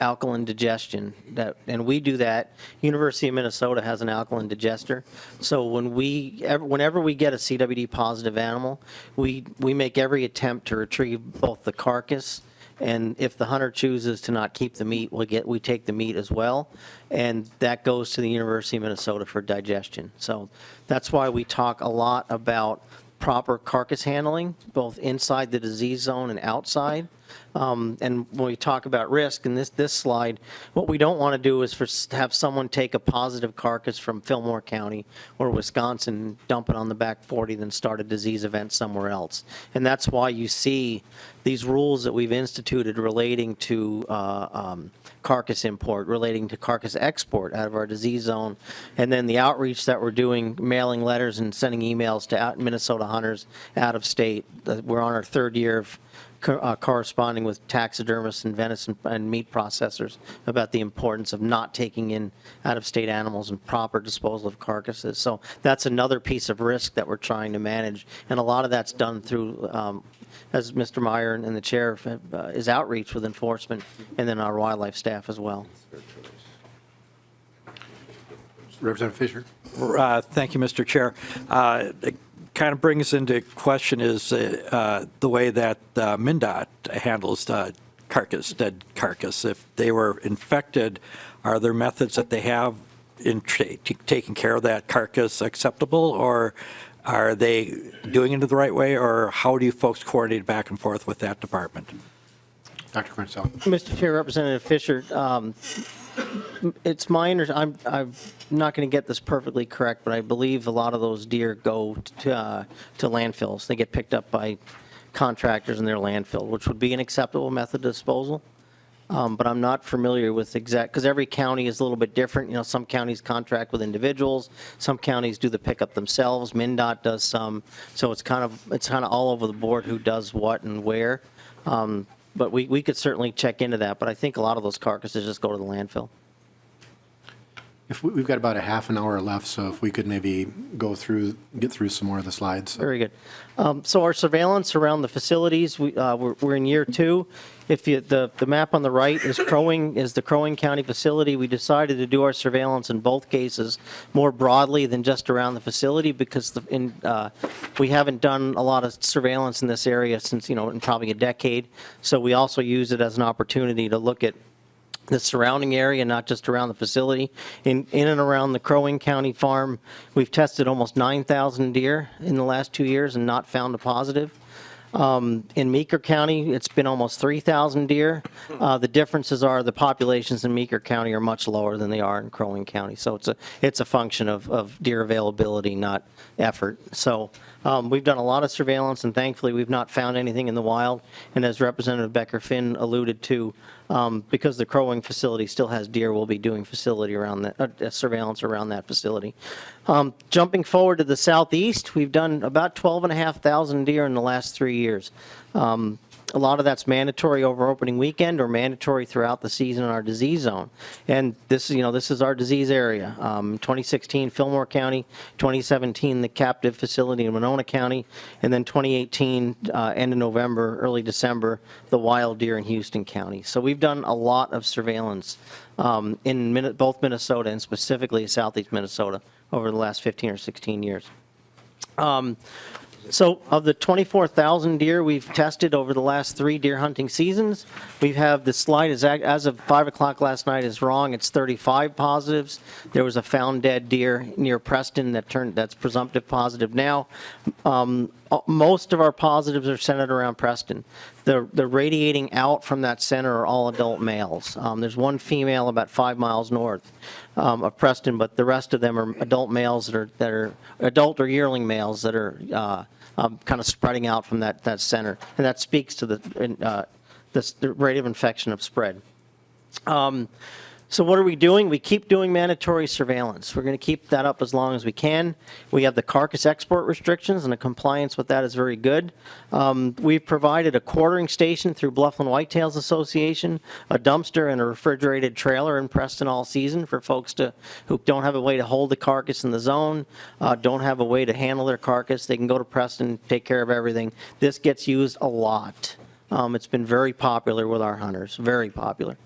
alkaline digestion. And we do that. University of Minnesota has an alkaline digester. So whenever we get a CWD positive animal, we make every attempt to retrieve both the carcass, and if the hunter chooses to not keep the meat, we take the meat as well, and that goes to the University of Minnesota for digestion. So that's why we talk a lot about proper carcass handling, both inside the disease zone and outside. And when we talk about risk in this slide, what we don't want to do is have someone take a positive carcass from Fillmore County or Wisconsin, dump it on the back 40, then start a disease event somewhere else. And that's why you see these rules that we've instituted relating to carcass import, relating to carcass export out of our disease zone, and then the outreach that we're doing, mailing letters and sending emails to Minnesota hunters out of state. We're on our 3rd year of corresponding with taxidermists and venison and meat processors about the importance of not taking in out-of-state animals and proper disposal of carcasses. So that's another piece of risk that we're trying to manage, and a lot of that's done through, as Mr. Meyer and the chair, is outreach with enforcement and then our wildlife staff as well. Representative Fisher. Thank you, Mr. Chair. It kind of brings into question is the way that MnDOT handles dead carcass. If they were infected, are there methods that they have in taking care of that carcass acceptable, or are they doing it the right way, or how do you folks coordinate back and forth with that department? Dr. Cornselli. Mr. Chair, Representative Fisher, it's my understanding, I'm not going to get this perfectly correct, but I believe a lot of those deer go to landfills. They get picked up by contractors in their landfill, which would be an acceptable method of disposal. But I'm not familiar with because every county is a little bit different. Some counties contract with individuals, some counties do the pickup themselves. MnDOT does some, so it's kind of all over the board who does what and where. But we could certainly check into that, but I think a lot of those carcasses just go to the landfill. If we've got about a half an hour left, so if we could maybe get through some more of the slides. Very good. So our surveillance around the facilities, we're in year 2. If the map on the right is the Crow Wing County facility, we decided to do our surveillance in both cases more broadly than just around the facility because we haven't done a lot of surveillance in this area since in probably a decade. So we also use it as an opportunity to look at the surrounding area, not just around the facility. In and around the Crow Wing County farm, we've tested almost 9,000 deer in the last 2 years and not found a positive. In Meeker County, it's been almost 3,000 deer. The differences are the populations in Meeker County are much lower than they are in Crow Wing County. So it's a function of deer availability, not effort. So we've done a lot of surveillance, and thankfully we've not found anything in the wild. And as Representative Becker-Finn alluded to, because the Crow Wing facility still has deer, we'll be doing facility around that, surveillance around that facility. Jumping forward to the southeast, we've done about 12,500 deer in the last 3 years. A lot of that's mandatory over opening weekend or mandatory throughout the season in our disease zone. And this is our disease area. 2016, Fillmore County, 2017, the captive facility in Winona County, and then 2018, end of November, early December, the wild deer in Houston County. So we've done a lot of surveillance in both Minnesota and specifically southeast Minnesota over the last 15 or 16 years. So of the 24,000 deer we've tested over the last 3 deer hunting seasons, we have the slide as of 5 o'clock last night is wrong. It's 35 positives. There was a found dead deer near Preston that's presumptive positive now. Most of our positives are centered around Preston. The radiating out from that center are all adult males. There's one female about 5 miles north of Preston, but the rest of them are adult males that are adult or yearling males that are kind of spreading out from that center, and that speaks to the rate of infection of spread. So what are we doing? We keep doing mandatory surveillance. We're going to keep that up as long as we can. We have the carcass export restrictions, and the compliance with that is very good. We've provided a quartering station through Bluffland Whitetails Association, a dumpster, and a refrigerated trailer in Preston all season for folks who don't have a way to hold the carcass in the zone, don't have a way to handle their carcass. They can go to Preston, take care of everything. This gets used a lot. It's been very popular with our hunters, very popular.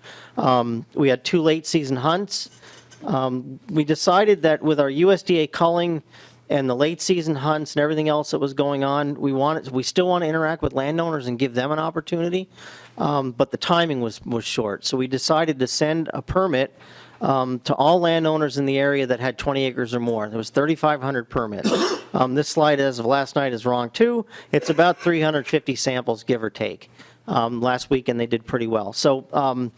We had 2 late season hunts. We decided that with our USDA culling and the late season hunts and everything else that was going on, we still want to interact with landowners and give them an opportunity, but the timing was short. So we decided to send a permit to all landowners in the area that had 20 acres or more. There was 3,500 permits. This slide as of last night is wrong too. It's about 350 samples, give or take. Last weekend they did pretty well. So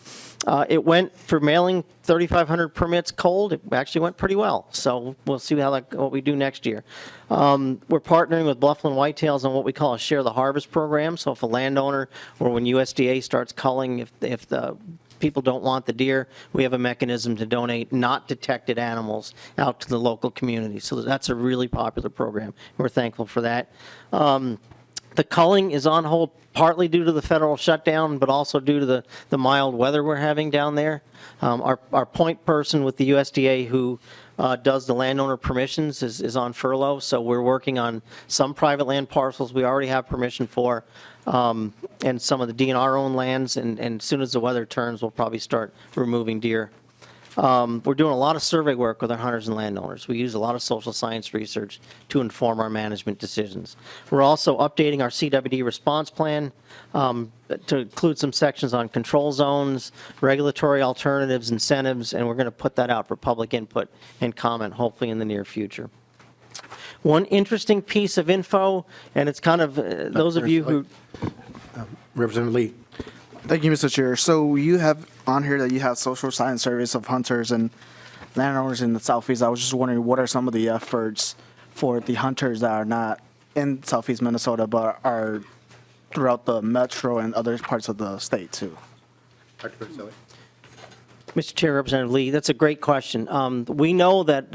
it went for mailing 3,500 permits cold. It actually went pretty well. So we'll see what we do next year. We're partnering with Bluffland Whitetails on what we call a share the harvest program. So if a landowner or when USDA starts culling, if the people don't want the deer, we have a mechanism to donate not detected animals out to the local community. So that's a really popular program. We're thankful for that. The culling is on hold partly due to the federal shutdown, but also due to the mild weather we're having down there. Our point person with the USDA who does the landowner permissions is on furlough, so we're working on some private land parcels we already have permission for, and some of the DNR-owned lands, and as soon as the weather turns, we'll probably start removing deer. We're doing a lot of survey work with our hunters and landowners. We use a lot of social science research to inform our management decisions. We're also updating our CWD response plan to include some sections on control zones, regulatory alternatives, incentives, and we're going to put that out for public input and comment hopefully in the near future. One interesting piece of info, and it's kind of those of you who... Representative Lee. Thank you, Mr. Chair. So you have on here that you have social science surveys of hunters and landowners in the Southeast. I was just wondering what are some of the efforts for the hunters that are not in Southeast Minnesota but are throughout the metro and other parts of the state too? Dr. Corselli. Mr. Chair, Representative Lee, that's a great question. We know that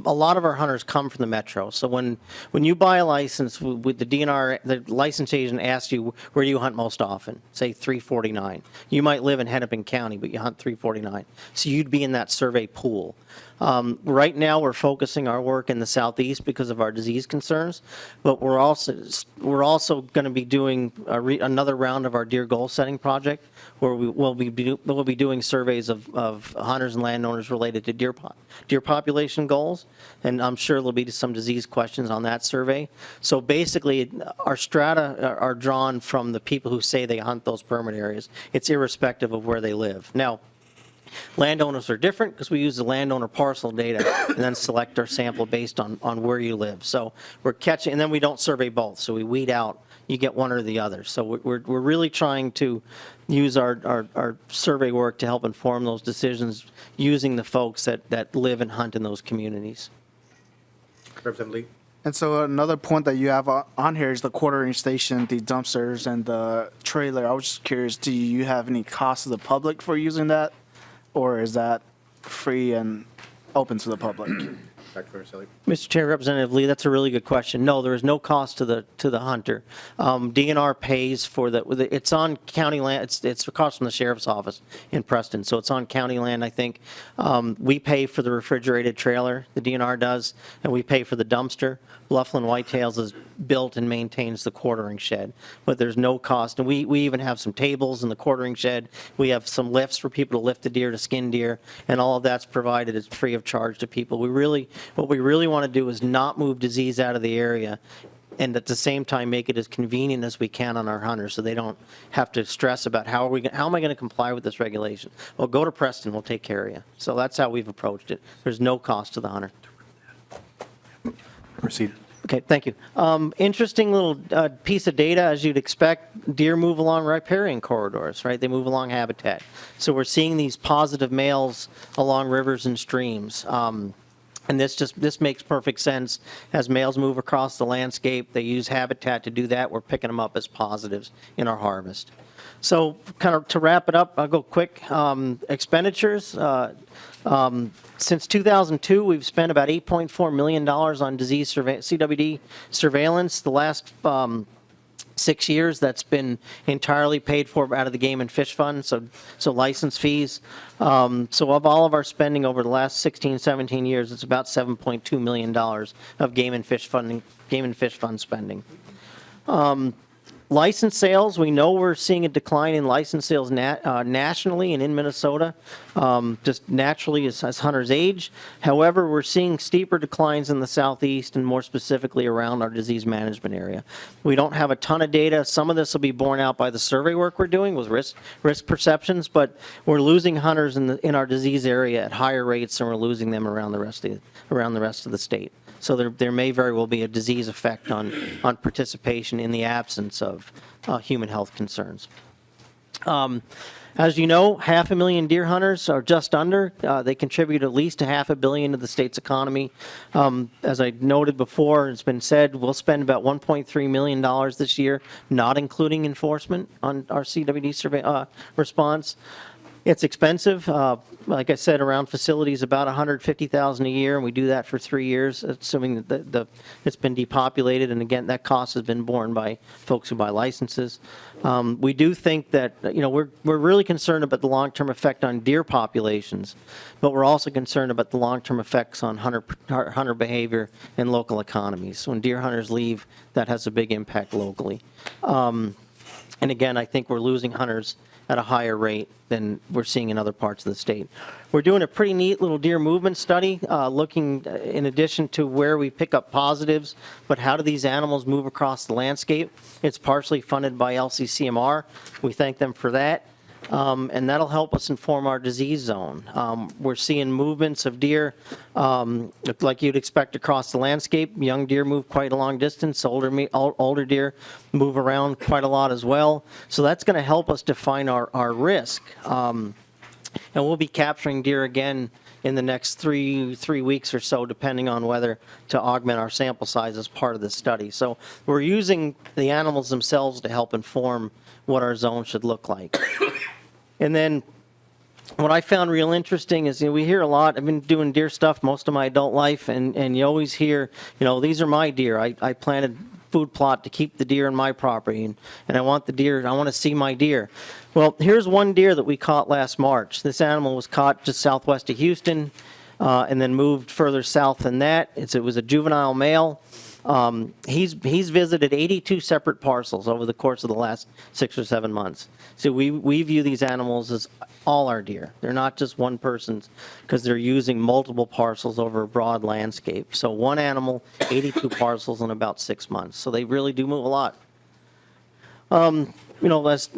a lot of our hunters come from the metro. So when you buy a license with the DNR, the license agent asks you, where do you hunt most often? Say 349. You might live in Hennepin County, but you hunt 349. So you'd be in that survey pool. Right now, we're focusing our work in the southeast because of our disease concerns, but we're also going to be doing another round of our deer goal setting project, where we'll be doing surveys of hunters and landowners related to deer population goals, and I'm sure there'll be some disease questions on that survey. So basically, our strata are drawn from the people who say they hunt those permit areas. It's irrespective of where they live. Now, landowners are different because we use the landowner parcel data and then select our sample based on where you live. So we're catching, and then we don't survey both, so we weed out, you get one or the other. So we're really trying to use our survey work to help inform those decisions using the folks that live and hunt in those communities. Representative Lee? And so another point that you have on here is the quartering station, the dumpsters, and the trailer. I was just curious, do you have any cost to the public for using that? Or is that free and open to the public? Dr. Corselli? Mr. Chair, Representative Lee, that's a really good question. No, there is no cost to the hunter. DNR pays for it's on county land. It's across from the sheriff's office in Preston, so it's on county land, I think. We pay for the refrigerated trailer, the DNR does, and we pay for the dumpster. Bluffland Whitetails is built and maintains the quartering shed, but there's no cost. And we even have some tables in the quartering shed. We have some lifts for people to lift the deer, to skin deer, and all of that's provided as free of charge to people. What we really want to do is not move disease out of the area, and at the same time make it as convenient as we can on our hunters, so they don't have to stress about how am I going to comply with this regulation. Well, go to Preston, we'll take care of you. So that's how we've approached it. There's no cost to the hunter. Proceed. Okay, thank you. Interesting little piece of data, as you'd expect. Deer move along riparian corridors, right? They move along habitat. So we're seeing these positive males along rivers and streams. And this makes perfect sense. As males move across the landscape, they use habitat to do that. We're picking them up as positives in our harvest. So kind of to wrap it up, I'll go quick. Expenditures. Since 2002, we've spent about $8.4 million on disease CWD surveillance. The last 6 years, that's been entirely paid for out of the Game and Fish Fund, so license fees. So of all of our spending over the last 16, 17 years, it's about $7.2 million of Game and Fish Fund spending. License sales, we know we're seeing a decline in license sales nationally and in Minnesota, just naturally as hunters age. However, we're seeing steeper declines in the southeast and more specifically around our disease management area. We don't have a ton of data. Some of this will be borne out by the survey work we're doing with risk perceptions, but we're losing hunters in our disease area at higher rates than we're losing them around the rest of the state. So there may very well be a disease effect on participation in the absence of human health concerns. As you know, 500,000 deer hunters, or just under. They contribute at least $500 million to the state's economy. As I noted before, it's been said, we'll spend about $1.3 million this year, not including enforcement on our CWD survey response. It's expensive. Like I said, around facilities, about $150,000 a year, and we do that for 3 years, assuming that it's been depopulated. And again, that cost has been borne by folks who buy licenses. We do think that we're really concerned about the long-term effect on deer populations, but we're also concerned about the long-term effects on hunter behavior and local economies. When deer hunters leave, that has a big impact locally. And again, I think we're losing hunters at a higher rate than we're seeing in other parts of the state. We're doing a pretty neat little deer movement study, looking in addition to where we pick up positives, but how do these animals move across the landscape? It's partially funded by LCCMR. We thank them for that. And that'll help us inform our disease zone. We're seeing movements of deer like you'd expect across the landscape. Young deer move quite a long distance. Older deer move around quite a lot as well. So that's going to help us define our risk. And we'll be capturing deer again in the next three weeks or so, depending on whether to augment our sample size as part of the study. So we're using the animals themselves to help inform what our zone should look like. And then what I found real interesting is we hear a lot. I've been doing deer stuff most of my adult life, and you always hear, these are my deer. I planted food plot to keep the deer in my property, and I want the deer, I want to see my deer. Well, here's one deer that we caught last March. This animal was caught just southwest of Houston. and then moved further south than that. It was a juvenile male. He's visited 82 separate parcels over the course of the last 6 or 7 months. So we view these animals as all our deer. They're not just one person's, because they're using multiple parcels over a broad landscape. So one animal, 82 parcels in about 6 months. So they really do move a lot. You know, as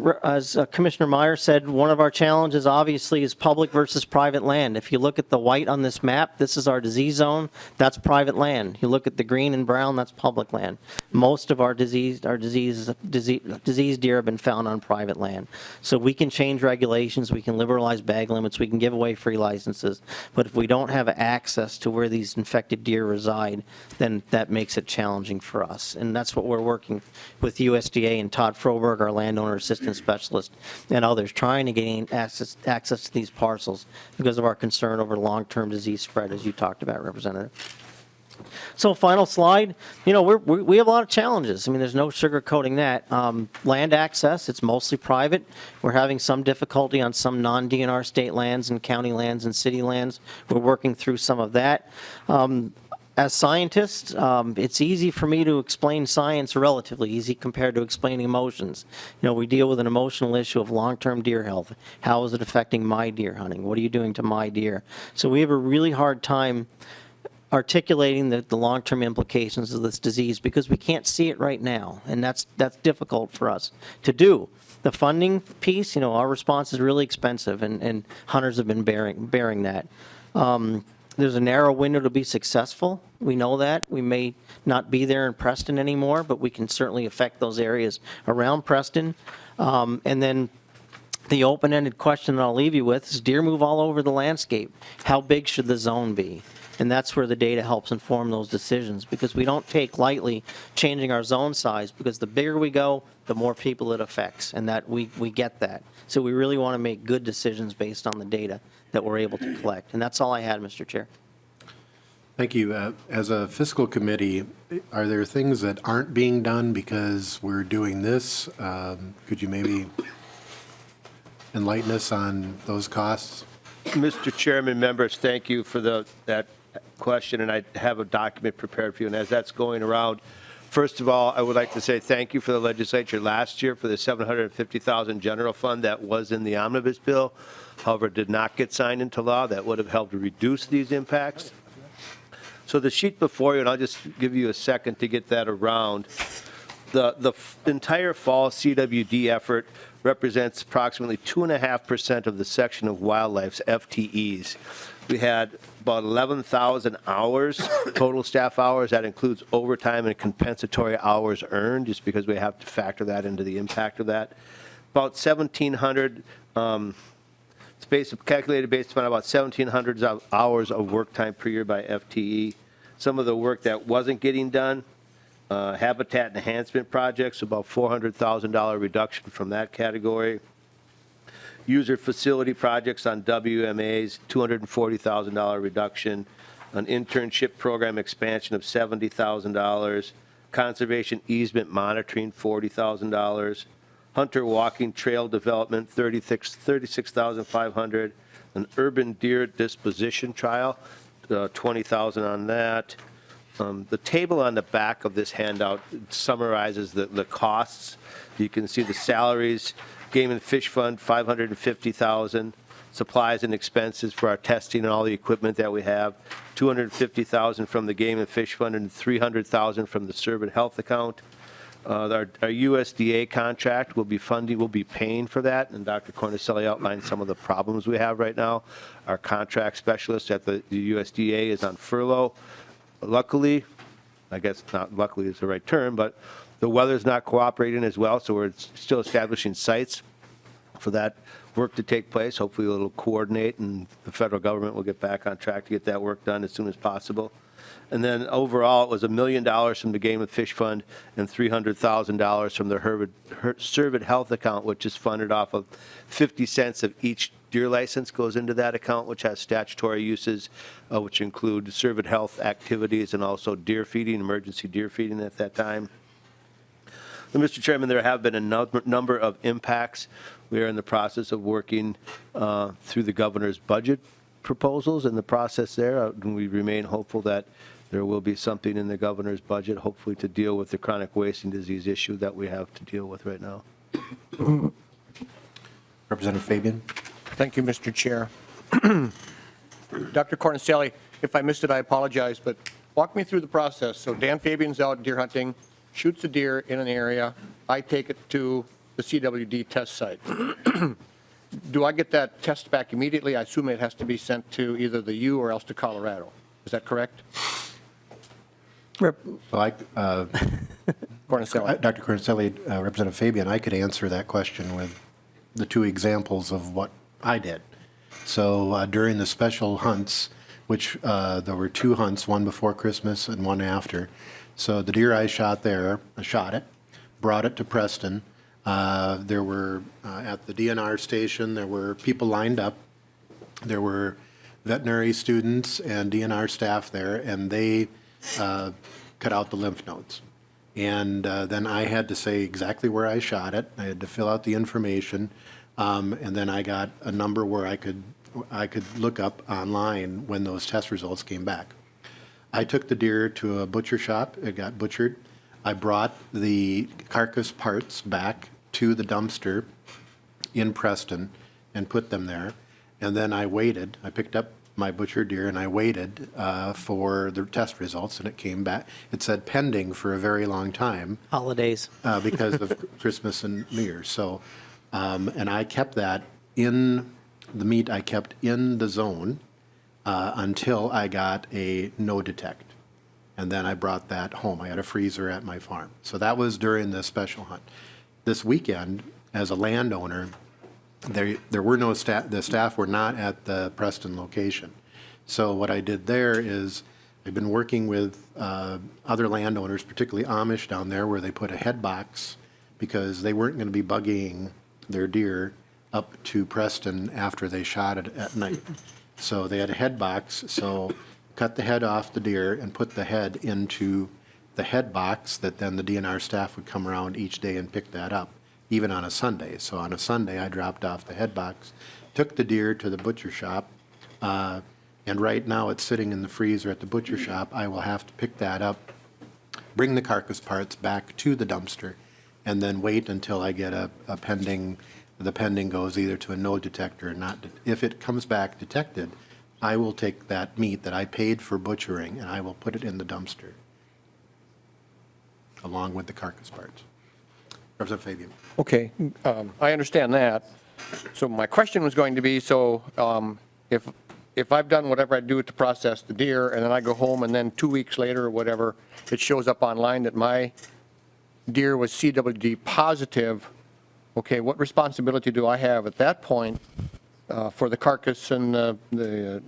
Commissioner Meyer said, one of our challenges obviously is public versus private land. If you look at the white on this map, this is our disease zone, that's private land. You look at the green and brown, that's public land. Most of our diseased deer have been found on private land. So we can change regulations, we can liberalize bag limits, we can give away free licenses, but if we don't have access to where these infected deer reside, then that makes it challenging for us. And that's what we're working with USDA and Todd Froberg, our landowner assistant specialist, and others, trying to gain access to these parcels because of our concern over long-term disease spread, as you talked about, Representative. So final slide, you know, we have a lot of challenges. I mean, there's no sugarcoating that. Land access, it's mostly private. We're having some difficulty on some non-DNR state lands and county lands and city lands. We're working through some of that. As scientists, it's easy for me to explain science, relatively easy compared to explaining emotions. You know, we deal with an emotional issue of long-term deer health. How is it affecting my deer hunting? What are you doing to my deer? So we have a really hard time articulating the long-term implications of this disease because we can't see it right now, and that's difficult for us to do. The funding piece, you know, our response is really expensive, and hunters have been bearing that. There's a narrow window to be successful. We know that. We may not be there in Preston anymore, but we can certainly affect those areas around Preston. And then the open-ended question that I'll leave you with is deer move all over the landscape. How big should the zone be? And that's where the data helps inform those decisions, because we don't take lightly changing our zone size, because the bigger we go, the more people it affects, and that we get that. So we really want to make good decisions based on the data that we're able to collect. And that's all I had, Mr. Chair. Thank you. As a fiscal committee, are there things that aren't being done because we're doing this? Could you maybe enlighten us on those costs? Mr. Chairman, members, thank you for that question, and I have a document prepared for you. And as that's going around, first of all, I would like to say thank you for the legislature last year for the $750,000 general fund that was in the omnibus bill. However, did not get signed into law. That would have helped to reduce these impacts. So the sheet before you, and I'll just give you a second to get that around. The entire fall CWD effort represents approximately 2.5% of the section of wildlife's FTEs. We had about 11,000 hours, total staff hours. That includes overtime and compensatory hours earned, just because we have to factor that into the impact of that. About 1,700, it's calculated based upon about 1,700 hours of work time per year by FTE. Some of the work that wasn't getting done, habitat enhancement projects, about $400,000 reduction from that category. User facility projects on WMAs, $240,000 reduction. An internship program expansion of $70,000. Conservation easement monitoring, $40,000. Hunter walking trail development, $36,500. An urban deer disposition trial, $20,000 on that. The table on the back of this handout summarizes the costs. You can see the salaries, Game and Fish Fund, $550,000. Supplies and expenses for our testing and all the equipment that we have, $250,000 from the Game and Fish Fund and $300,000 from the Servant Health account. Our USDA contract will be funding, will be paying for that, and Dr. Cornicelli outlined some of the problems we have right now. Our contract specialist at the USDA is on furlough. Luckily, I guess not luckily is the right term, but the weather's not cooperating as well, so we're still establishing sites for that work to take place. Hopefully it'll coordinate and the federal government will get back on track to get that work done as soon as possible. And then overall, it was $1 million from the Game and Fish Fund and $300,000 from the Servant Health account, which is funded off of 50 cents of each deer license goes into that account, which has statutory uses, which include Servant Health activities and also deer feeding, emergency deer feeding at that time. And Mr. Chairman, there have been a number of impacts. We are in the process of working through the governor's budget proposals and the process there. And we remain hopeful that there will be something in the governor's budget, hopefully to deal with the chronic wasting disease issue that we have to deal with right now. Representative Fabian? Thank you, Mr. Chair. Dr. Cornicelli, if I missed it, I apologize, but walk me through the process. So Dan Fabian's out deer hunting, shoots a deer in an area. I take it to the CWD test site. Do I get that test back immediately? I assume it has to be sent to either the U or else to Colorado. Is that correct? Cornicelli. Cornicelli. Dr. Cornicelli, Representative Fabian, I could answer that question with the two examples of what I did. So during the special hunts, which there were 2 hunts, one before Christmas and one after. So the deer I shot there, I shot it, brought it to Preston. There were, at the DNR station, there were people lined up. There were veterinary students and DNR staff there, and they cut out the lymph nodes. And then I had to say exactly where I shot it. I had to fill out the information. And then I got a number where I could look up online when those test results came back. I took the deer to a butcher shop. It got butchered. I brought the carcass parts back to the dumpster in Preston and put them there. And then I waited. I picked up my butchered deer and I waited for the test results, and it came back. It said pending for a very long time. Holidays. Because of Christmas and New Year's. So, and I kept that in the meat. I kept in the zone until I got a no detect, and then I brought that home. I had a freezer at my farm. So that was during the special hunt. This weekend, as a landowner, there were no staff. The staff were not at the Preston location. So what I did there is I've been working with other landowners, particularly Amish down there, where they put a head box because they weren't going to be buggying their deer up to Preston after they shot it at night. So they had a head box, so cut the head off the deer and put the head into the head box that then the DNR staff would come around each day and pick that up, even on a Sunday. So on a Sunday, I dropped off the head box, took the deer to the butcher shop, and right now it's sitting in the freezer at the butcher shop. I will have to pick that up, bring the carcass parts back to the dumpster, and then wait until I get a pending, the pending goes either to a no detector or not. If it comes back detected, I will take that meat that I paid for butchering and I will put it in the dumpster along with the carcass parts. Representative Fabian. Okay, I understand that. So my question was going to be, so if I've done whatever I do to process the deer, and then I go home, and then 2 weeks later or whatever, it shows up online that my deer was CWD positive, okay, what responsibility do I have at that point for the carcass and the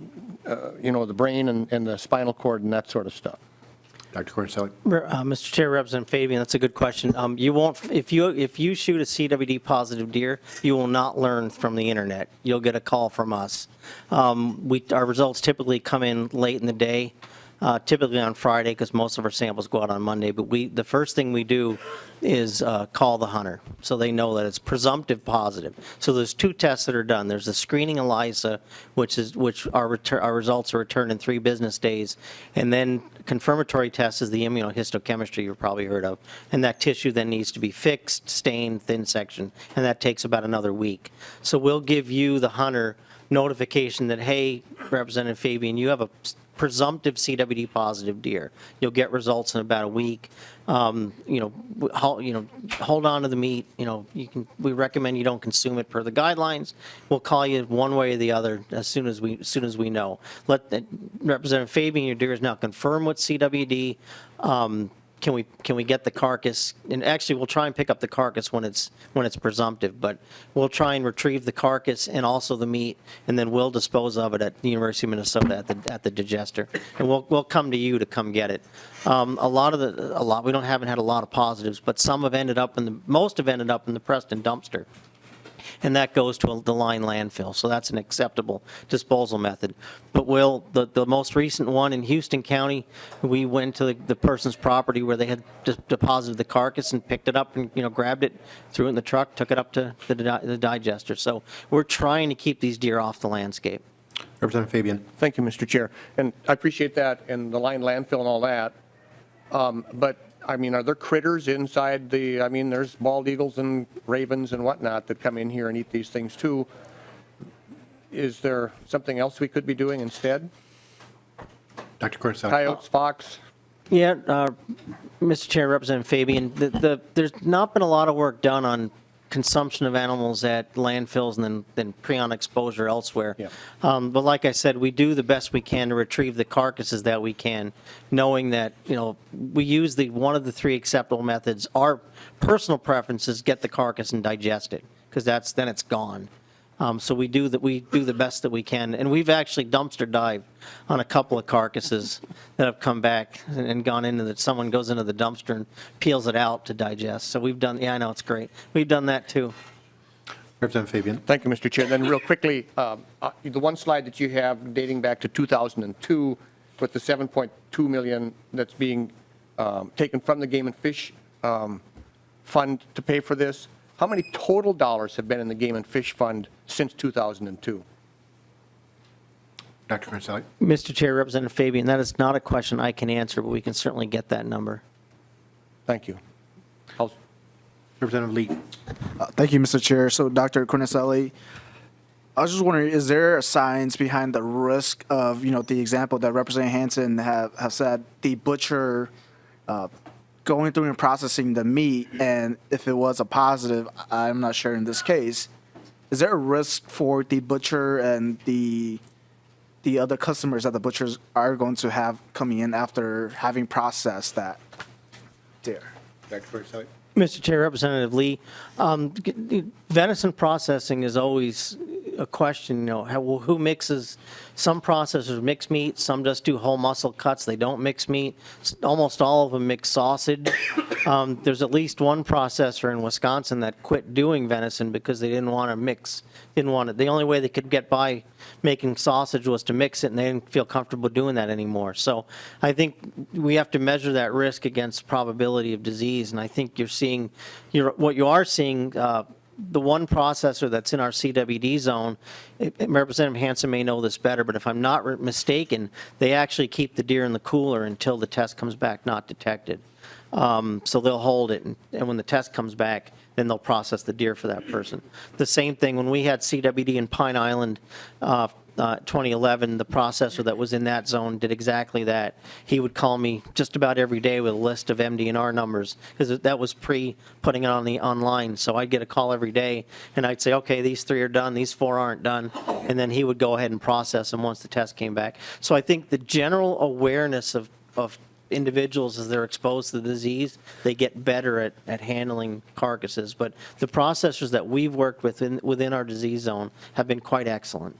brain and the spinal cord and that sort of stuff? Dr. Cornicelli. Mr. Chair, Representative Fabian, that's a good question. You won't, if you shoot a CWD positive deer, you will not learn from the internet. You'll get a call from us. Our results typically come in late in the day, typically on Friday, because most of our samples go out on Monday. But the first thing we do is call the hunter, so they know that it's presumptive positive. So there's 2 tests that are done. There's the screening ELISA, which our results are returned in 3 business days, and then confirmatory test is the immunohistochemistry you've probably heard of, and that tissue then needs to be fixed, stained, thin section, and that takes about another week. So we'll give you, the hunter, notification that, hey, Representative Fabian, you have a presumptive CWD positive deer. You'll get results in about a week. Hold on to the meat. We recommend you don't consume it per the guidelines. We'll call you one way or the other as soon as we know. Representative Fabian, your deer is now confirmed with CWD. Can we get the carcass? And actually, we'll try and pick up the carcass when it's presumptive, but we'll try and retrieve the carcass and also the meat, and then we'll dispose of it at the University of Minnesota at the digester, and we'll come to you to come get it. We haven't had a lot of positives, but most have ended up in the Preston dumpster. And that goes to the line landfill, so that's an acceptable disposal method. But the most recent one in Houston County, we went to the person's property where they had deposited the carcass and picked it up and grabbed it, threw it in the truck, took it up to the digester. So we're trying to keep these deer off the landscape. Representative Fabian. Thank you, Mr. Chair. And I appreciate that and the line landfill and all that. But, I mean, are there critters inside the, I mean, there's bald eagles and ravens and whatnot that come in here and eat these things too. Is there something else we could be doing instead? Dr. Cornselli. Coyotes, fox? Yeah, Mr. Chair, Representative Fabian, there's not been a lot of work done on consumption of animals at landfills and then prion exposure elsewhere. Yeah. But like I said, we do the best we can to retrieve the carcasses that we can, knowing that, we use one of the 3 acceptable methods. Our personal preference is get the carcass and digest it, because then it's gone. So we do the best that we can, and we've actually dumpster dived on a couple of carcasses that have come back and gone into that. Someone goes into the dumpster and peels it out to digest. So we've done. Yeah, I know, it's great. We've done that too. Representative Fabian. Thank you, Mr. Chair. Then real quickly, the one slide that you have dating back to 2002 with the 7.2 million that's being taken from the Game and Fish Fund to pay for this. How many total dollars have been in the Game and Fish Fund since 2002? Dr. Cornselli. Mr. Chair, Representative Fabian, that is not a question I can answer, but we can certainly get that number. Thank you. Representative Lee. Thank you, Mr. Chair. So, Dr. Cornselli, I was just wondering, is there a science behind the risk of, the example that Representative Hansen have said, the butcher going through and processing the meat, and if it was a positive, I'm not sure in this case, is there a risk for the butcher and the other customers that the butchers are going to have coming in after having processed that there? Dr. Cornselli. Mr. Chair, Representative Lee, venison processing is always a question, who mixes? Some processors mix meat, some just do whole muscle cuts, they don't mix meat. Almost all of them mix sausage. There's at least one processor in Wisconsin that quit doing venison because they didn't want to mix, the only way they could get by making sausage was to mix it, and they didn't feel comfortable doing that anymore. So I think we have to measure that risk against probability of disease, and I think what you are seeing, the one processor that's in our CWD zone, Representative Hansen may know this better, but if I'm not mistaken, they actually keep the deer in the cooler until the test comes back not detected. So they'll hold it, and when the test comes back, then they'll process the deer for that person. The same thing when we had CWD in Pine Island, 2011, the processor that was in that zone did exactly that. He would call me just about every day with a list of MDNR numbers, because that was pre-putting it on the online. So I'd get a call every day, and I'd say, okay, these 3 are done, these 4 aren't done, and then he would go ahead and process them once the test came back. So I think the general awareness of individuals as they're exposed to the disease, they get better at handling carcasses. But the processors that we've worked with within our disease zone have been quite excellent.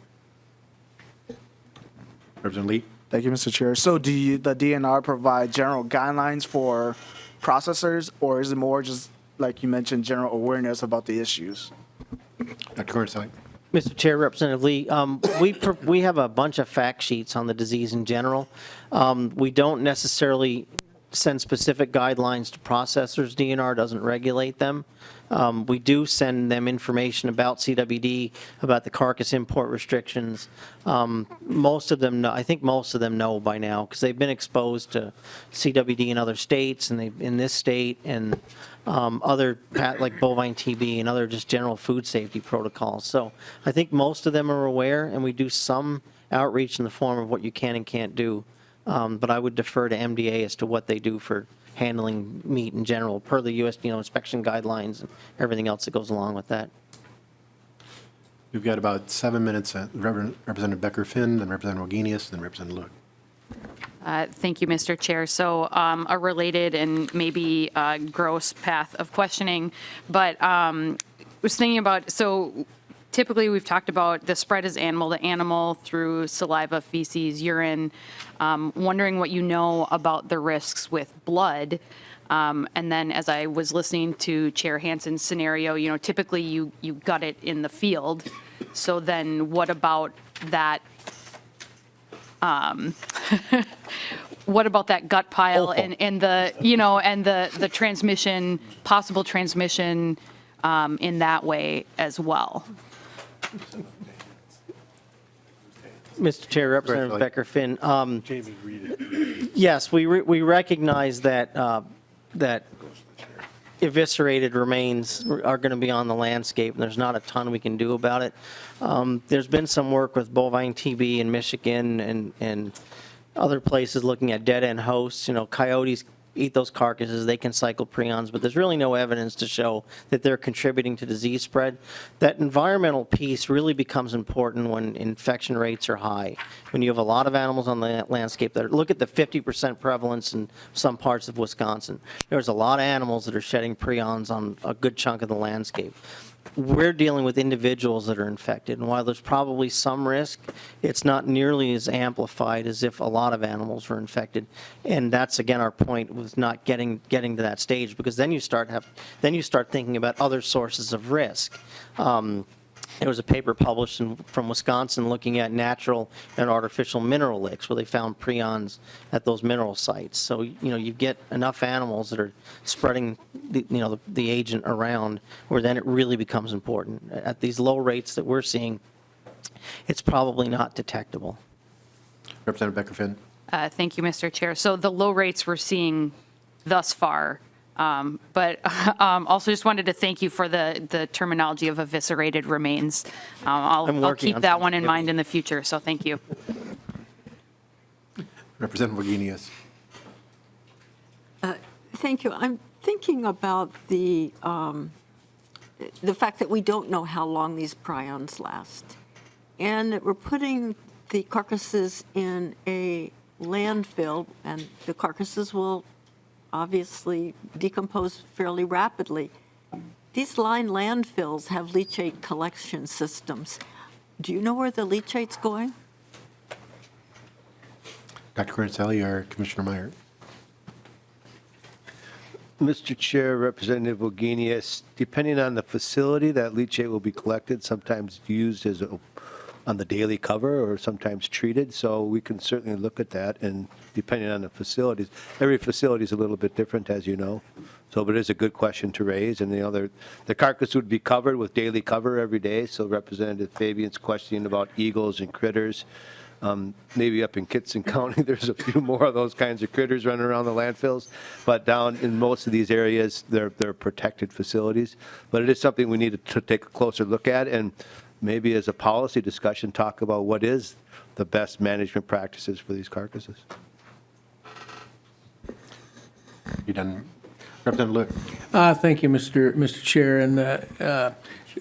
Representative Lee. Thank you, Mr. Chair. So the DNR provide general guidelines for processors, or is it more just, like you mentioned, general awareness about the issues? Dr. Cornselli. Mr. Chair, Representative Lee, we have a bunch of fact sheets on the disease in general. We don't necessarily send specific guidelines to processors. DNR doesn't regulate them. We do send them information about CWD, about the carcass import restrictions. Most of them know, I think most of them know by now, because they've been exposed to CWD in other states, and in this state, and other like bovine TB and other just general food safety protocols. So I think most of them are aware, and we do some outreach in the form of what you can and can't do. But I would defer to MDA as to what they do for handling meat in general, per the U.S. inspection guidelines and everything else that goes along with that. We've got about 7 minutes. Representative Becker-Finn, then Representative Wagenius, then Representative Look. Thank you, Mr. Chair. So a related and maybe gross path of questioning, but was thinking about, so typically we've talked about the spread is animal to animal through saliva, feces, urine. Wondering what you know about the risks with blood. And then as I was listening to Chair Hansen's scenario, typically you gut it in the field. So then what about that? What about that gut pile and the and the transmission, possible transmission in that way as well? Mr. Chair, Representative Right, Becker Finn. Yes, we recognize that that eviscerated remains are going to be on the landscape, and there's not a ton we can do about it. There's been some work with bovine TB in Michigan and other places looking at dead-end hosts. You know, coyotes eat those carcasses, they can cycle prions, but there's really no evidence to show that they're contributing to disease spread. That environmental piece really becomes important when infection rates are high. When you have a lot of animals on the landscape that look at the 50% prevalence in some parts of Wisconsin. There's a lot of animals that are shedding prions on a good chunk of the landscape. We're dealing with individuals that are infected, and while there's probably some risk, it's not nearly as amplified as if a lot of animals were infected. And that's again our point with not getting to that stage, because then you start thinking about other sources of risk. There was a paper published from Wisconsin looking at natural and artificial mineral licks where they found prions at those mineral sites. So, you know, you get enough animals that are spreading the agent around where then it really becomes important. At these low rates that we're seeing, it's probably not detectable. Representative Becker Finn. Thank you, Mr. Chair. So the low rates we're seeing thus far, but also just wanted to thank you for the terminology of eviscerated remains. I'll keep that one in mind in the future, so thank you. Representative Wagenius. Thank you. I'm thinking about the fact that we don't know how long these prions last, and that we're putting the carcasses in a landfill, and the carcasses will obviously decompose fairly rapidly. These lined landfills have leachate collection systems. Do you know where the leachate's going? Dr. Cornselli or Commissioner Meyer? Mr. Chair, Representative Wagenius, depending on the facility, that leachate will be collected, sometimes used as on the daily cover or sometimes treated. So we can certainly look at that, and depending on the facilities, every facility is a little bit different, as you know. So, but it is a good question to raise, and the carcass would be covered with daily cover every day. So Representative Fabian's questioning about eagles and critters. Maybe up in Kitson County, there's a few more of those kinds of critters running around the landfills. But down in most of these areas, they're protected facilities. But it is something we need to take a closer look at, and maybe as a policy discussion, talk about what is the best management practices for these carcasses. You done? Representative Luke. Thank you, Mr. Chair. And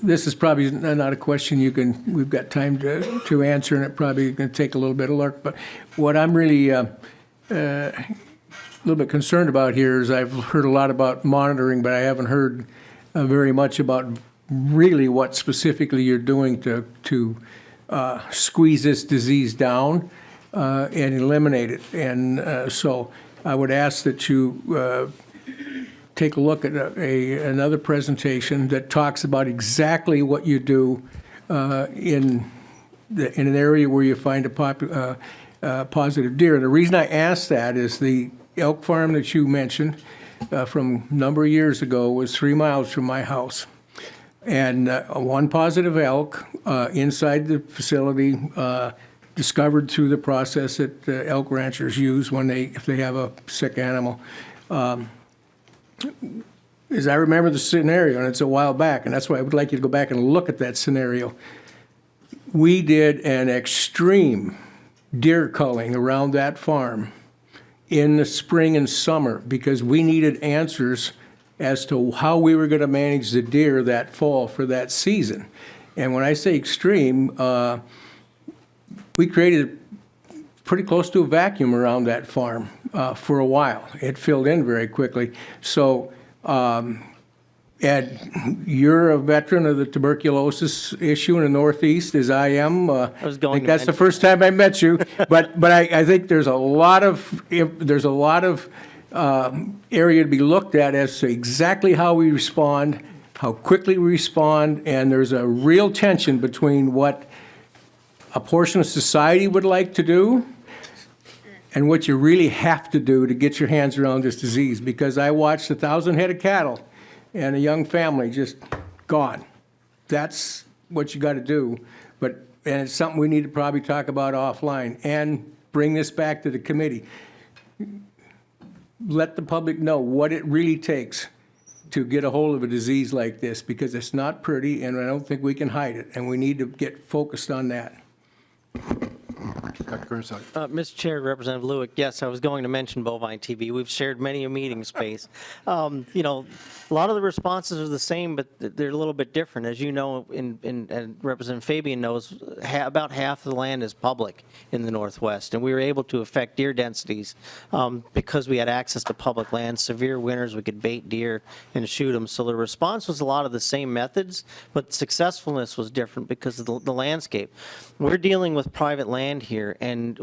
this is probably not a question we've got time to answer, and it probably going to take a little bit of work. But what I'm really a little bit concerned about here is I've heard a lot about monitoring, but I haven't heard very much about really what specifically you're doing to squeeze this disease down and eliminate it. And so I would ask that you take a look at another presentation that talks about exactly what you do in an area where you find a positive deer. And the reason I ask that is the elk farm that you mentioned from a number of years ago was 3 miles from my house. And one positive elk inside the facility discovered through the process that elk ranchers use if they have a sick animal. As I remember the scenario, and it's a while back, and that's why I would like you to go back and look at that scenario. We did an extreme deer culling around that farm in the spring and summer because we needed answers as to how we were going to manage the deer that fall for that season. And when I say extreme, we created pretty close to a vacuum around that farm for a while. It filled in very quickly. So, Ed, you're a veteran of the tuberculosis issue in the Northeast, as I am. I think that's the first time I met you. But I think there's a lot of area to be looked at as to exactly how we respond, how quickly we respond, and there's a real tension between what a portion of society would like to do and what you really have to do to get your hands around this disease. Because I watched 1,000 head of cattle and a young family just gone. That's what you got to do. But and it's something we need to probably talk about offline and bring this back to the committee. Let the public know what it really takes to get a hold of a disease like this, because it's not pretty, and I don't think we can hide it, and we need to get focused on that. Dr. Cornelius. Mr. Chair, Representative Lewick, yes, I was going to mention bovine TB. We've shared many a meeting space. You know, a lot of the responses are the same, but they're a little bit different. As you know, and Representative Fabian knows, about half of the land is public in the Northwest, and we were able to affect deer densities because we had access to public land. Severe winters, we could bait deer and shoot them. So the response was a lot of the same methods, but successfulness was different because of the landscape. We're dealing with private land here, and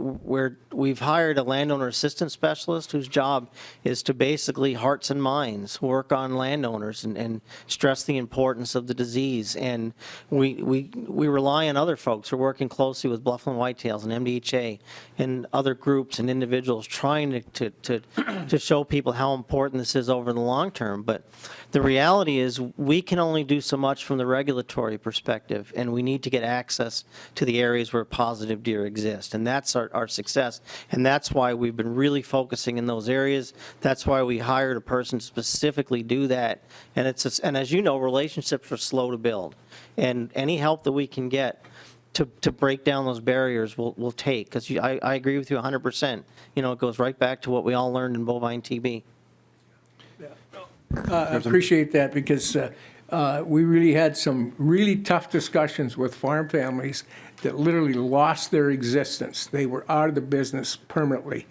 we've hired a landowner assistance specialist whose job is to basically hearts and minds work on landowners and stress the importance of the disease. And we rely on other folks who are working closely with Bluffland Whitetails and MDHA and other groups and individuals trying to show people how important this is over the long term. But the reality is we can only do so much from the regulatory perspective, and we need to get access to the areas where positive deer exist. And that's our success. And that's why we've been really focusing in those areas. That's why we hired a person to specifically do that. And and as you know, relationships are slow to build. And any help that we can get to break down those barriers we'll take. Because I agree with you 100%. You know, it goes right back to what we all learned in bovine TB. I appreciate that, because we really had some really tough discussions with farm families that literally lost their existence. They were out of the business permanently.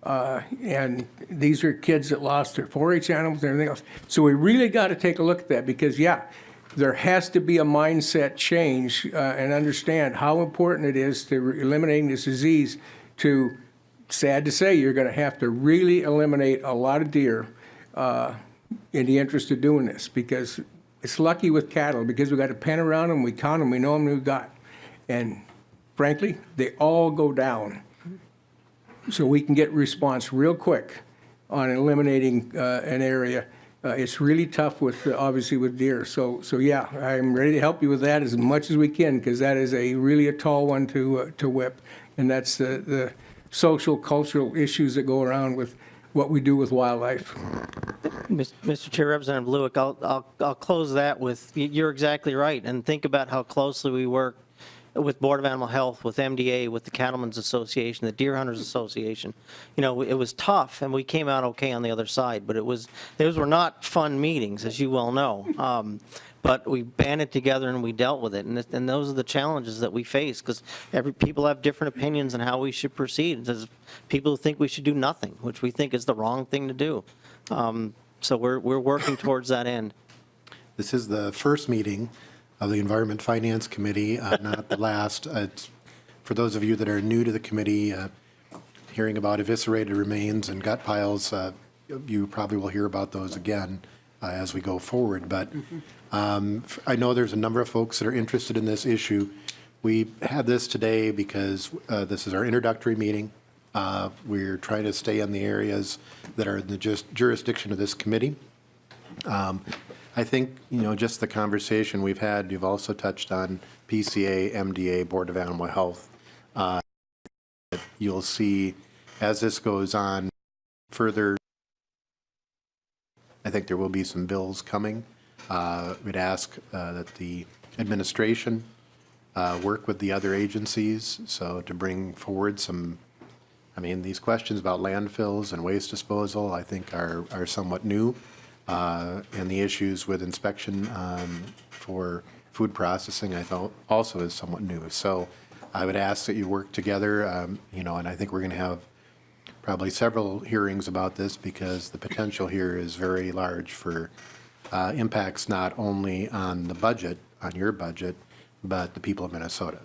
And these are kids that lost their 4-H animals and everything else. So we really got to take a look at that, because, yeah, there has to be a mindset change and understand how important it is to eliminating this disease. To, sad to say, you're going to have to really eliminate a lot of deer in the interest of doing this, because it's lucky with cattle, because we got a pen around them, we count them, we know them, we've got. And frankly, they all go down. So we can get response real quick on eliminating an area. It's really tough with, obviously, with deer. So yeah, I'm ready to help you with that as much as we can, because that is really a tall one to whip. And that's the social, cultural issues that go around with what we do with wildlife. Mr. Chair, Representative Lewick, I'll close that with, you're exactly right. And think about how closely we work with Board of Animal Health, with MDA, with the Cattlemen's Association, the Deer Hunters Association. You know, it was tough, and we came out okay on the other side, but those were not fun meetings, as you well know. But we banded together and we dealt with it, and those are the challenges that we face, because people have different opinions on how we should proceed. There's people who think we should do nothing, which we think is the wrong thing to do. So we're working towards that end. This is the first meeting of the Environment Finance Committee, not the last. For those of you that are new to the committee, hearing about eviscerated remains and gut piles, you probably will hear about those again as we go forward. But I know there's a number of folks that are interested in this issue. We had this today because this is our introductory meeting. We're trying to stay in the areas that are in the jurisdiction of this committee. I think, you know, just the conversation we've had, you've also touched on PCA, MDA, Board of Animal Health. You'll see as this goes on further, I think there will be some bills coming. We'd ask that the administration work with the other agencies, so to bring forward some, I mean, these questions about landfills and waste disposal, I think are somewhat new. And the issues with inspection for food processing, I thought also is somewhat new. So I would ask that you work together, you know, and I think we're going to have probably several hearings about this, because the potential here is very large for impacts not only on the budget, on your budget, but the people of Minnesota.